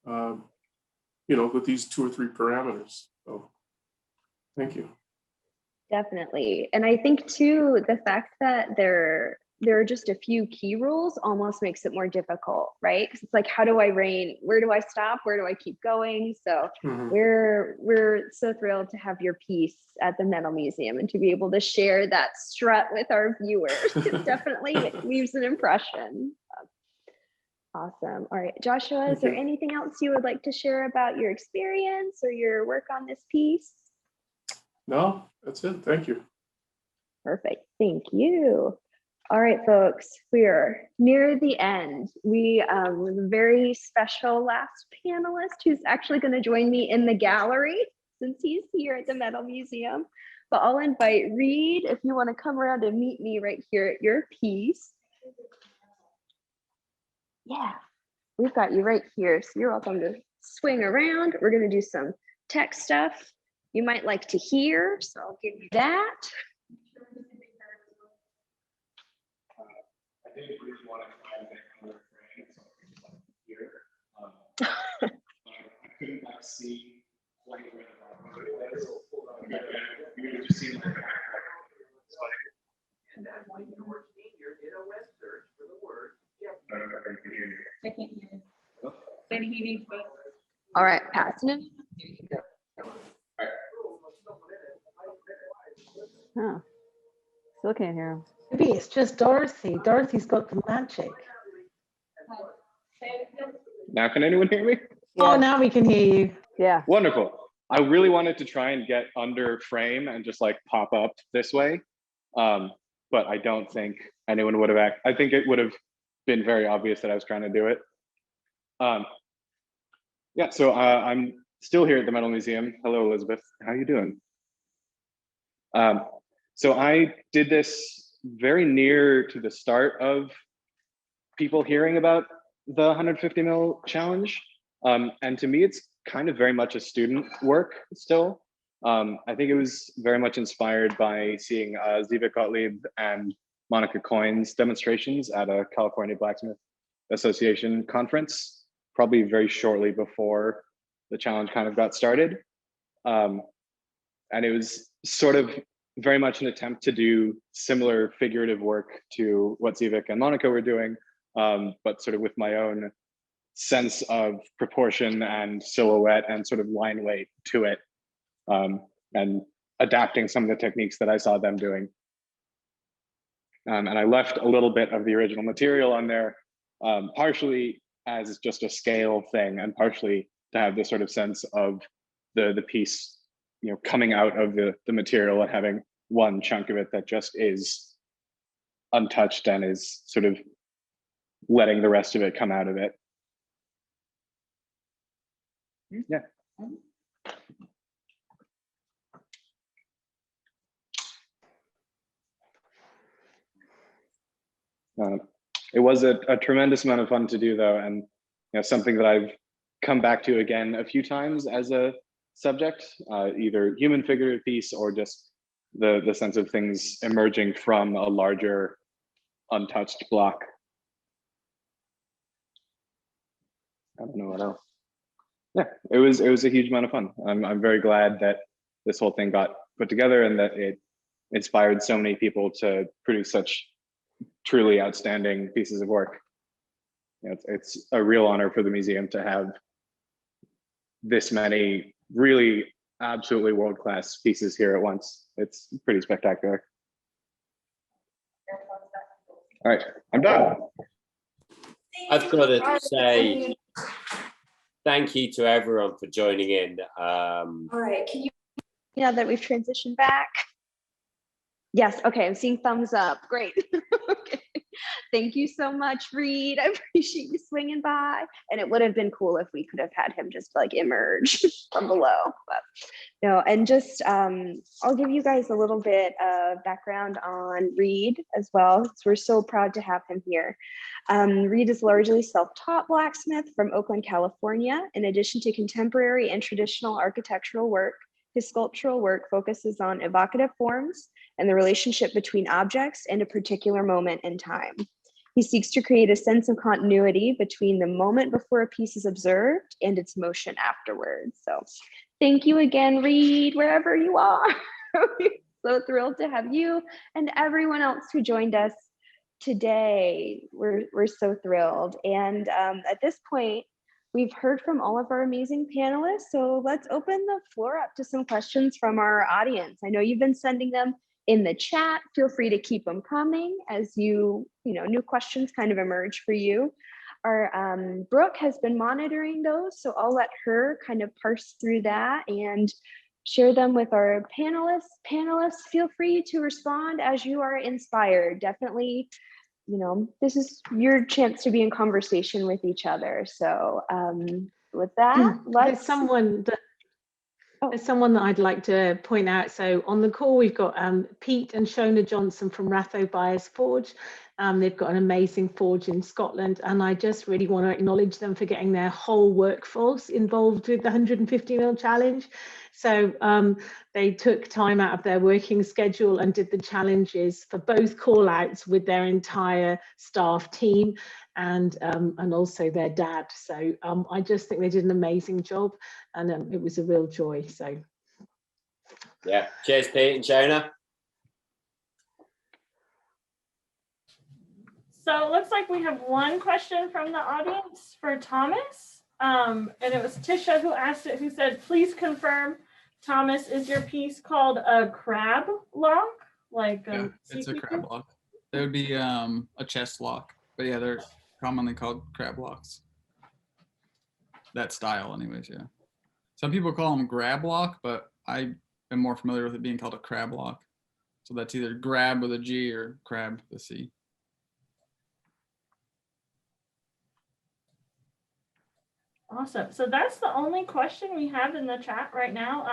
with these 2 or 3 parameters. So thank you.
Definitely. And I think too, the fact that there are just a few key rules almost makes it more difficult, right? Because it's like, how do I rein? Where do I stop? Where do I keep going? So we're so thrilled to have your piece at the Metal Museum and to be able to share that strut with our viewers. It definitely leaves an impression. Awesome. All right, Joshua, is there anything else you would like to share about your experience or your work on this piece?
No, that's it. Thank you.
Perfect. Thank you. All right, folks, we are near the end. We have a very special last panelist who's actually going to join me in the gallery since he's here at the Metal Museum. But I'll invite Reed, if you want to come around and meet me right here at your piece. Yeah, we've got you right here. So you're welcome to swing around. We're going to do some tech stuff you might like to hear. So I'll give you that.
I didn't really want to try and get another frame, so here. I couldn't have seen what it was. You would just see my back. And then when you were senior, did a web search for the word.
I can't hear you. All right, passing it. Here you go.
Huh. Still can't hear him.
Maybe it's just Dorothy. Dorothy's got the magic.
Now can anyone hear me?
Oh, now we can hear you.
Yeah.
Wonderful. I really wanted to try and get under frame and just like pop up this way. But I don't think anyone would have I think it would have been very obvious that I was trying to do it. Yeah, so I'm still here at the Metal Museum. Hello, Elizabeth. How you doing? So I did this very near to the start of people hearing about the 150 mil challenge. And to me, it's kind of very much a student work still. I think it was very much inspired by seeing Ziva Gottlieb and Monica Coyne's demonstrations at a California Blacksmith Association conference, probably very shortly before the challenge kind of got started. And it was sort of very much an attempt to do similar figurative work to what Zivik and Monica were doing, but sort of with my own sense of proportion and silhouette and sort of line weight to it, and adapting some of the techniques that I saw them doing. And I left a little bit of the original material on there, partially as just a scale thing and partially to have this sort of sense of the piece, you know, coming out of the material and having one chunk of it that just is untouched and is sort of letting the rest of it come out of it. Yeah. It was a tremendous amount of fun to do, though, and you know, something that I've come back to again a few times as a subject, either human figurative piece or just the sense of things emerging from a larger untouched block. I don't know what else. Yeah, it was a huge amount of fun. I'm very glad that this whole thing got put together and that it inspired so many people to produce such truly outstanding pieces of work. You know, it's a real honor for the museum to have this many really absolutely world-class pieces here at once. It's pretty spectacular. All right, I'm done.
I've got to say thank you to everyone for joining in.
All right, can you, now that we've transitioned back? Yes, okay, I'm seeing thumbs up, great. Okay. Thank you so much, Reed. I appreciate you swinging by. And it would have been cool if we could have had him just like emerge from below. But no, and just I'll give you guys a little bit of background on Reed as well. So we're so proud to have him here. Reed is largely self-taught blacksmith from Oakland, California. In addition to contemporary and traditional architectural work, his sculptural work focuses on evocative forms and the relationship between objects and a particular moment in time. He seeks to create a sense of continuity between the moment before a piece is observed and its motion afterwards. So thank you again, Reed, wherever you are. So thrilled to have you and everyone else who joined us today. We're so thrilled. And at this point, we've heard from all of our amazing panelists. So let's open the floor up to some questions from our audience. I know you've been sending them in the chat. Feel free to keep them coming as you know, new questions kind of emerge for you. Our Brooke has been monitoring those, so I'll let her kind of parse through that and share them with our panelists. Panelists, feel free to respond as you are inspired. Definitely, you know, this is your chance to be in conversation with each other. So with that,
there's someone that I'd like to point out. So on the call, we've got Pete and Shona Johnson from Ratho Byers Forge. They've got an amazing forge in Scotland, and I just really want to acknowledge them for getting their whole workforce involved with the 150 mil challenge. So they took time out of their working schedule and did the challenges for both call outs with their entire staff team and also their dad. So I just think they did an amazing job, and it was a real joy. So
yeah, cheers, Pete and Shona.
So it looks like we have one question from the audience for Thomas. And it was Tisha who asked it, who said, please confirm, Thomas, is your piece called a crab lock? Like
yeah, it's a crab lock. It would be a chest lock, but yeah, they're commonly called crab locks. That style anyways, yeah. Some people call them grab lock, but I am more familiar with it being called a crab lock. So that's either grab with a G or crab with a C.
Awesome. So that's the only question we have in the chat right now.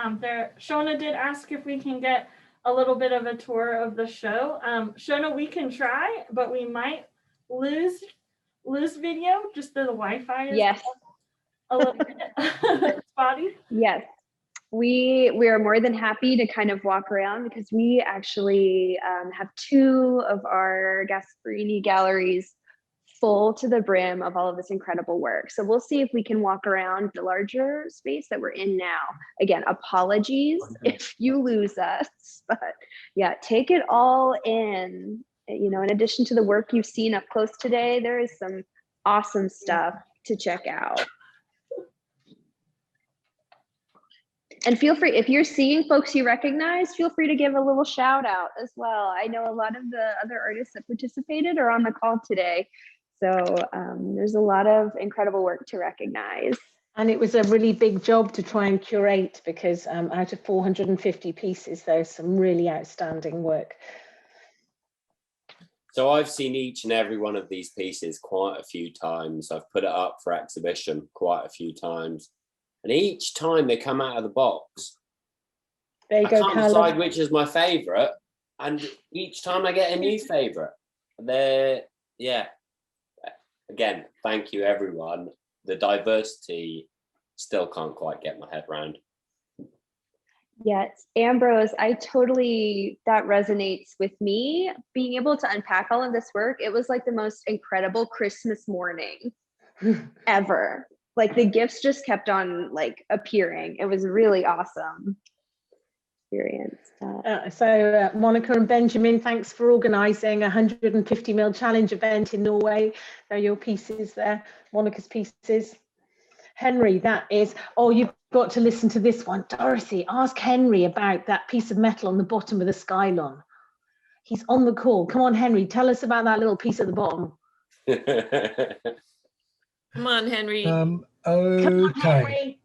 Shona did ask if we can get a little bit of a tour of the show. Shona, we can try, but we might lose Liz video, just the Wi-Fi is
Yes.
a little bit spotty.
Yes. We are more than happy to kind of walk around because we actually have 2 of our Gasparini galleries full to the brim of all of this incredible work. So we'll see if we can walk around the larger space that we're in now. Again, apologies if you lose us, but yeah, take it all in. You know, in addition to the work you've seen up close today, there is some awesome stuff to check out. And feel free, if you're seeing folks you recognize, feel free to give a little shout out as well. I know a lot of the other artists that participated are on the call today. So there's a lot of incredible work to recognize.
And it was a really big job to try and curate because out of 450 pieces, there's some really outstanding work.
So I've seen each and every one of these pieces quite a few times. I've put it up for exhibition quite a few times. And each time they come out of the box,
There you
I
go,
can't
Callum.
decide which is my favourite. And each time I get a new favourite. Yeah. Again, thank you, everyone. The diversity still can't quite get my head around.
Yes, Ambrose, that resonates with me. Being able to unpack all of this work, it was like the most incredible Christmas morning ever. Like the gifts just kept on like appearing. It was really awesome experience.
So Monica and Benjamin, thanks for organising a 150 mil challenge event in Norway. There are your pieces there, Monica's pieces. Henry, that is, oh, you've got to listen to this one. Dorothy, ask Henry about that piece of metal on the bottom of the Skylon. He's on the call. Come on, Henry, tell us about that little piece at the bottom.
Come on, Henry.
Okay.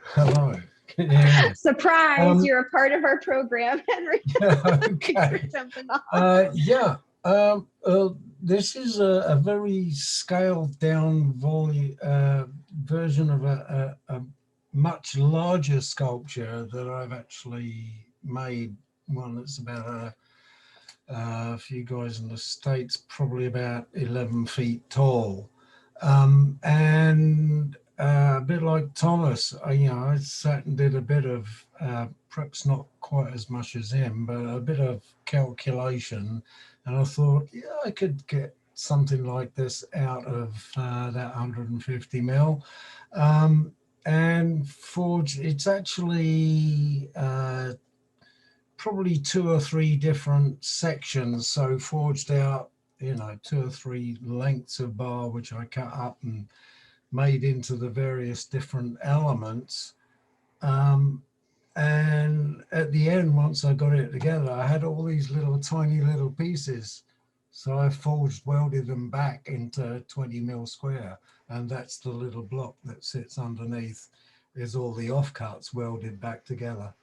Hello. Can you hear me?
Surprise, you're a part of our program, Henry.
Okay. This is a very scaled down version of a much larger sculpture that I've actually made. One that's about for you guys in the States, probably about 11 feet tall. And a bit like Thomas, I sat and did a bit of, perhaps not quite as much as him, but a bit of calculation. And I thought, yeah, I could get something like this out of that 150 mil. And forged, it's actually probably 2 or 3 different sections. So forged out, 2 or 3 lengths of bar, which I cut up and made into the various different elements. And at the end, once I got it together, I had all these tiny little pieces. So I welded them back into 20 mil square. And that's the little block that sits underneath, is all the offcuts welded back together.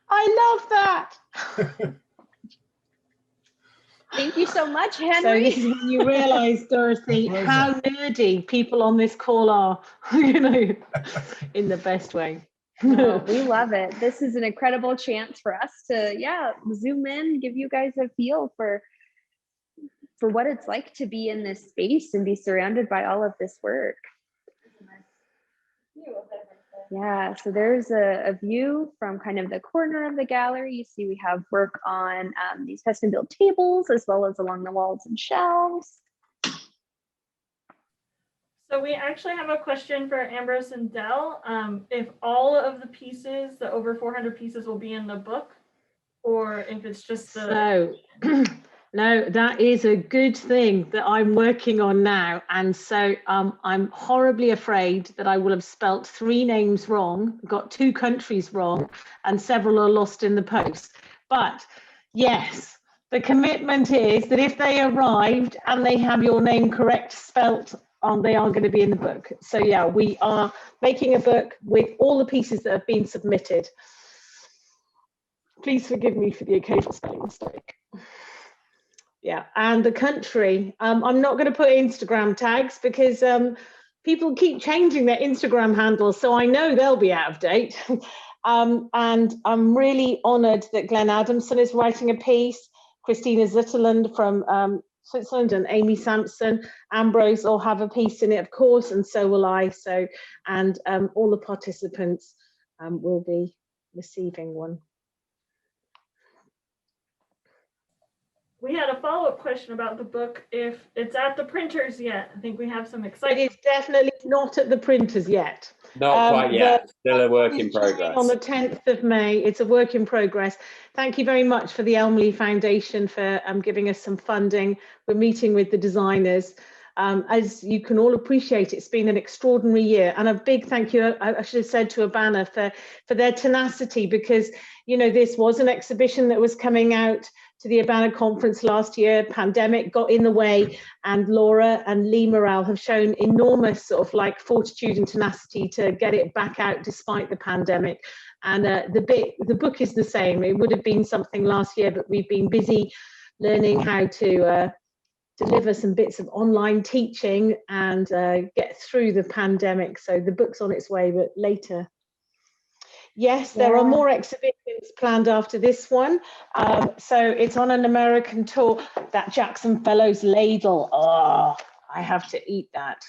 I love that.
Thank you so much, Henry.
So this is when you realise, Dorothy, how nerdy people on this call are, in the best way.
Oh, we love it. This is an incredible chance for us to, zoom in, give you guys a feel for what it's like to be in this space and be surrounded by all of this work. Yeah, so there's a view from kind of the corner of the gallery. You see we have work on these custom built tables as well as along the walls and shelves.
So we actually have a question for Ambrose and Del. If all of the pieces, the over 400 pieces, will be in the book, or if it's just the...
So, no, that is a good thing that I'm working on now. And so I'm horribly afraid that I will have spelt 3 names wrong, got 2 countries wrong, and several are lost in the post. But yes, the commitment is that if they arrived and they have your name correct spelt, they are going to be in the book. So yeah, we are making a book with all the pieces that have been submitted. Please forgive me for the occasional spelling mistake. Yeah, and the country, I'm not going to put Instagram tags because people keep changing their Instagram handles, so I know they'll be out of date. And I'm really honoured that Glenn Adamson is writing a piece, Christina Zitterland from Switzerland, and Amy Sampson. Ambrose will have a piece in it, of course, and so will I. So, and all the participants will be receiving one.
We had a follow-up question about the book, if it's at the printers yet. I think we have some excitement.
It is definitely not at the printers yet.
Not quite yet, still a work in progress.
On the 10th of May, it's a work in progress. Thank you very much for the Elmley Foundation for giving us some funding. We're meeting with the designers. As you can all appreciate, it's been an extraordinary year, and a big thank you, I should have said, to ABANA for their tenacity, because, you know, this was an exhibition that was coming out to the ABANA conference last year. Pandemic got in the way, and Laura and Lee Morrell have shown enormous sort of like fortitude and tenacity to get it back out despite the pandemic. And the book is the same. It would have been something last year, but we've been busy learning how to deliver some bits of online teaching and get through the pandemic. So the book's on its way, but later. Yes, there are more exhibitions planned after this one. So it's on an American tour. That Jackson Fellows ladle. Oh, I have to eat that.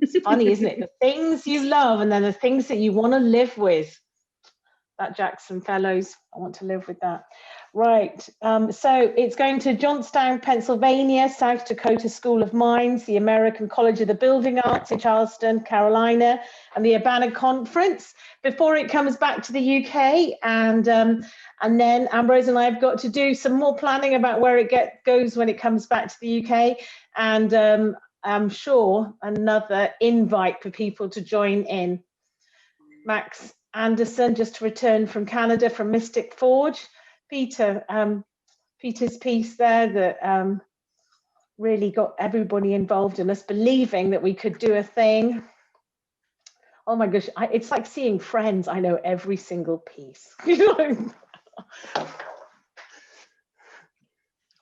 It's funny, isn't it? The things you love and then the things that you want to live with. That Jackson Fellows, I want to live with that. Right, so it's going to Johnstown, Pennsylvania, South Dakota School of Mines, the American College of the Building Arts in Charleston, Carolina, and the ABANA conference before it comes back to the UK. And then Ambrose and I have got to do some more planning about where it goes when it comes back to the UK. And I'm sure another invite for people to join in. Max Anderson just returned from Canada from Mystic Forge. Peter's piece there that really got everybody involved in us believing that we could do a thing. Oh my gosh, it's like seeing Friends. I know every single piece.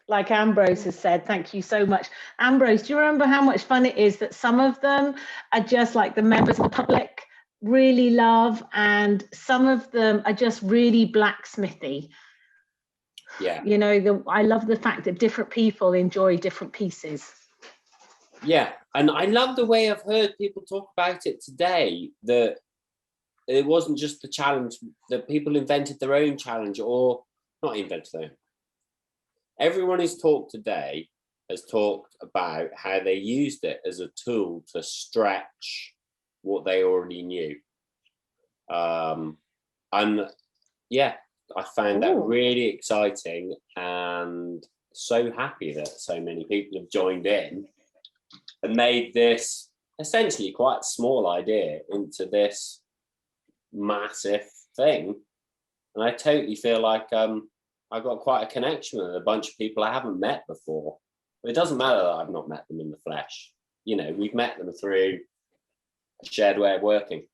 Like Ambrose has said, thank you so much. Ambrose, do you remember how much fun it is that some of them are just like the members of the public really love, and some of them are just really blacksmithy.
Yeah,
you know, I love the fact that different people enjoy different pieces.
Yeah, and I love the way I've heard people talk about it today, that it wasn't just the challenge, that people invented their own challenge, or not invented their own. Everyone who's talked today has talked about how they used it as a tool to stretch what they already knew. And yeah, I found that really exciting, and so happy that so many people have joined in and made this essentially quite small idea into this massive thing. And I totally feel like I got quite a connection with a bunch of people I haven't met before. But it doesn't matter that I've not met them in the flesh. You know, we've met them through a shared way of working.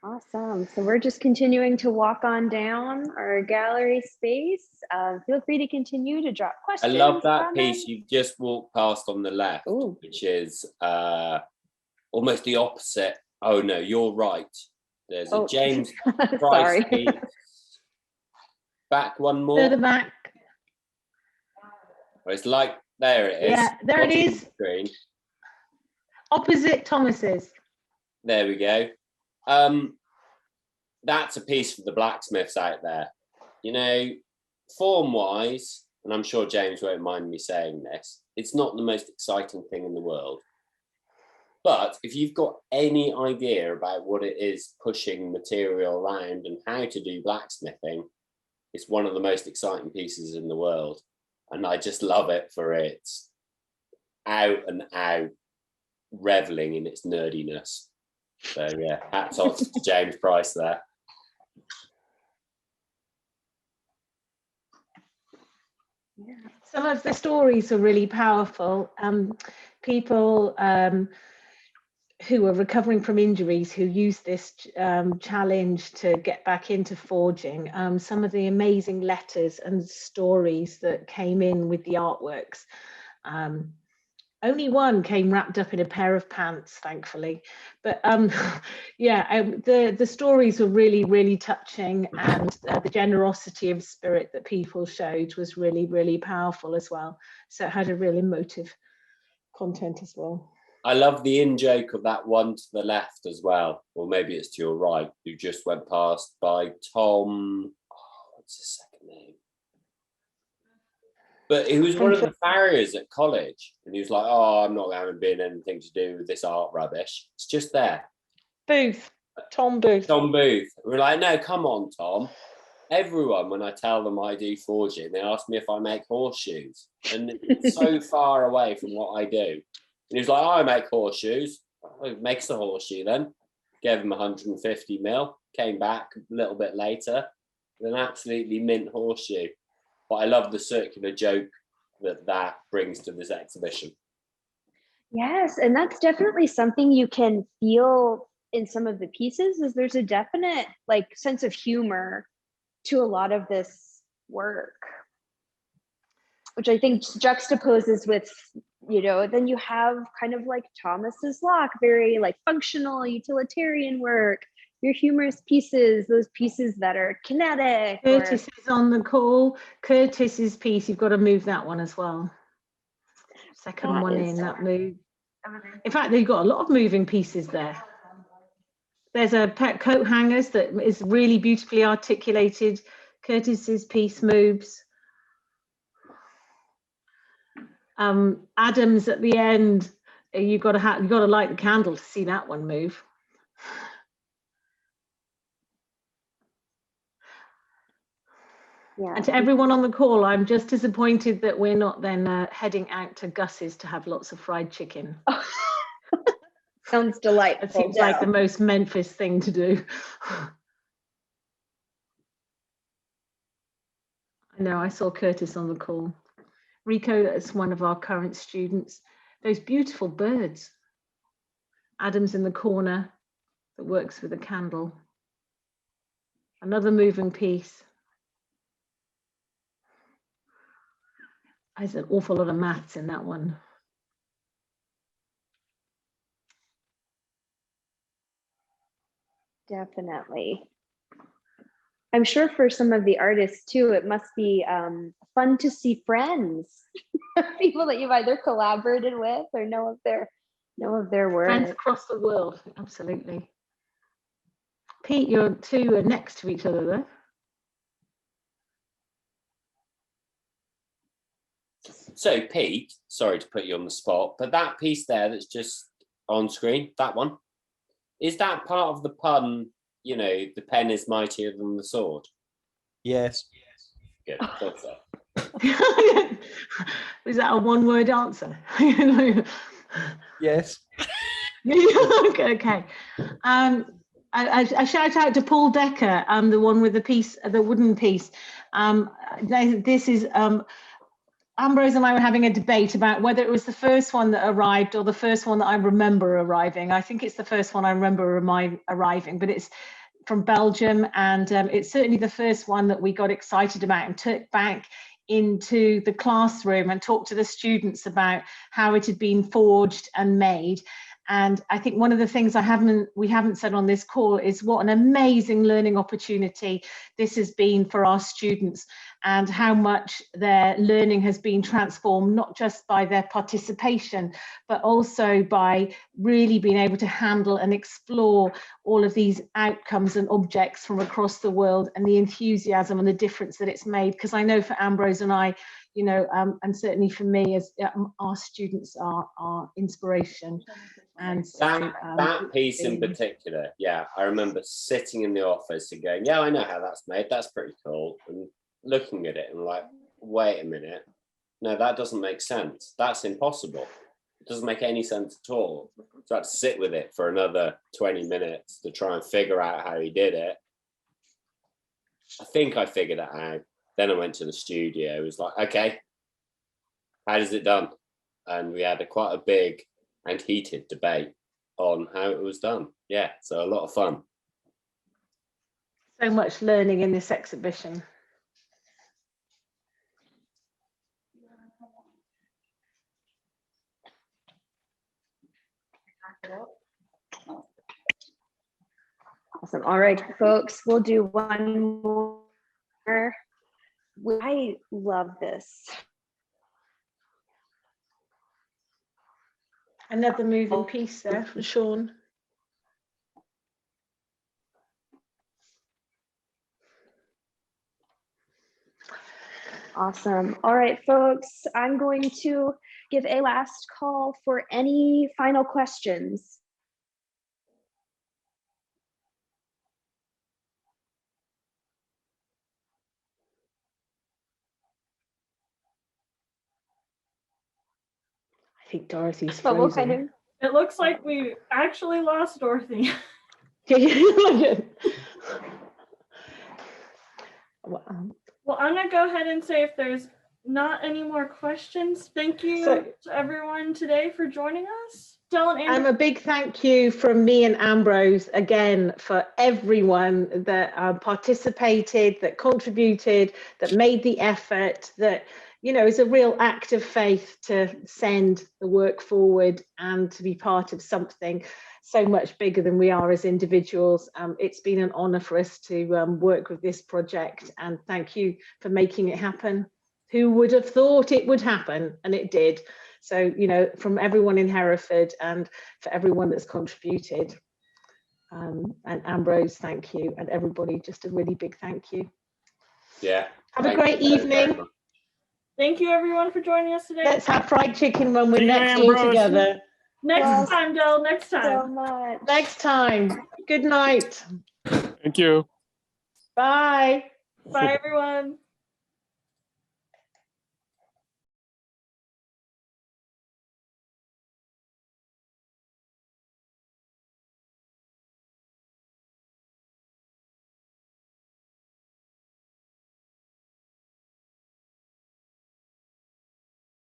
Awesome. So we're just continuing to walk on down our gallery space. Feel free to continue to drop questions.
I love that piece you've just walked past on the left, which is almost the opposite. Oh no, you're right. There's a James Price piece. Back one more.
Further back.
Well, it's like, there it is.
Yeah, there it is.
Screen.
Opposite Thomas's.
There we go. That's a piece for the blacksmiths out there. You know, form-wise, and I'm sure James won't mind me saying this, it's not the most exciting thing in the world. But if you've got any idea about what it is pushing material around and how to do blacksmithing, it's one of the most exciting pieces in the world. And I just love it for its out and out reveling in its nerdiness. So yeah, hats off to James Price there.
Yeah. Some of the stories are really powerful. People who are recovering from injuries who use this challenge to get back into forging. Some of the amazing letters and stories that came in with the artworks. Only one came wrapped up in a pair of pants, thankfully. But the stories were really, really touching, and the generosity of spirit that people showed was really, really powerful as well. So it had a really emotive content as well.
I love the in-joke of that one to the left as well, or maybe it's to your right, who just went past by Tom, what's his second name? But he was one of the farriers at college, and he was like, oh, I'm not having been anything to do with this art rubbish. It's just there.
Booth, Tom Booth.
Tom Booth. We're like, no, come on, Tom. Everyone, when I tell them I do forging, they ask me if I make horseshoes. And it's so far away from what I do. And he was like, I make horseshoes. Oh, makes the horseshoe then. Gave him 150 mil. Came back a little bit later with an absolutely mint horseshoe. But I love the circular joke that brings to this exhibition.
Yes, and that's definitely something you can feel in some of the pieces, is there's a definite like sense of humor to a lot of this work, which I think juxtaposes with, then you have kind of like Thomas's Lock, very like functional utilitarian work, your humorous pieces, those pieces that are kinetic.
Curtis is on the call. Curtis's piece, you've got to move that one as well. Second one in, that move. In fact, they've got a lot of moving pieces there. There's a pet coat hangers that is really beautifully articulated. Curtis's piece moves. Adams at the end, you've got to light the candle to see that one move. Yeah. And to everyone on the call, I'm just disappointed that we're not then heading out to Gus's to have lots of fried chicken.
Sounds delightful.
It seems like the most Memphis thing to do. I know, I saw Curtis on the call. Rico, that's one of our current students. Those beautiful birds. Adam's in the corner that works with a candle. Another moving piece. There's an awful lot of maths in that one.
Definitely. I'm sure for some of the artists too, it must be fun to see friends, people that you've either collaborated with or know of their work.
Friends across the world, absolutely. Pete, your two are next to each other there.
So Pete, sorry to put you on the spot, but that piece there that's just on screen, that one, is that part of the pun, the pen is mightier than the sword?
Yes.
Good.
Was that a one-word answer?
Yes.
Okay. I shout out to Paul Decker, the one with the wooden piece. This is Ambrose and I were having a debate about whether it was the first one that arrived or the first one that I remember arriving. I think it's the first one I remember arriving, but it's from Belgium, and it's certainly the first one that we got excited about and took back into the classroom and talked to the students about how it had been forged and made. And I think one of the things we haven't said on this call is what an amazing learning opportunity this has been for our students, and how much their learning has been transformed, not just by their participation, but also by really being able to handle and explore all of these outcomes and objects from across the world, and the enthusiasm and the difference that it's made. Because I know for Ambrose and I, and certainly for me, as our students are our inspiration. And so,
that piece in particular, yeah, I remember sitting in the office and going, yeah, I know how that's made. That's pretty cool. And looking at it and like, wait a minute. No, that doesn't make sense. That's impossible. It doesn't make any sense at all. So I had to sit with it for another 20 minutes to try and figure out how he did it. I think I figured it out. Then I went to the studio. It was like, okay, how is it done? And we had quite a big and heated debate on how it was done. Yeah, so a lot of fun.
So much learning in this exhibition.
Awesome. All right, folks, we'll do one more. I love this.
Another moving piece there for Sean.
Awesome. All right, folks, I'm going to give a last call for any final questions.
I think Dorothy's
But we'll
frozen.
kind of.
It looks like we actually lost Dorothy. Well, I'm gonna go ahead and say if there's not any more questions, thank you to everyone today for joining us.
And a big thank you from me and Ambrose again for everyone that participated, that contributed, that made the effort, that, you know, is a real act of faith to send the work forward and to be part of something so much bigger than we are as individuals. It's been an honor for us to work with this project, and thank you for making it happen. Who would have thought it would happen? And it did. So, you know, from everyone in Hereford and for everyone that's contributed. And Ambrose, thank you. And everybody, just a really big thank you.
Yeah.
Have a great evening.
Thank you everyone for joining us today.
Let's have fried chicken when we're next all together.
Next time, Del, next time.
So much.
Next time. Good night.
Thank you.
Bye.
Bye, everyone.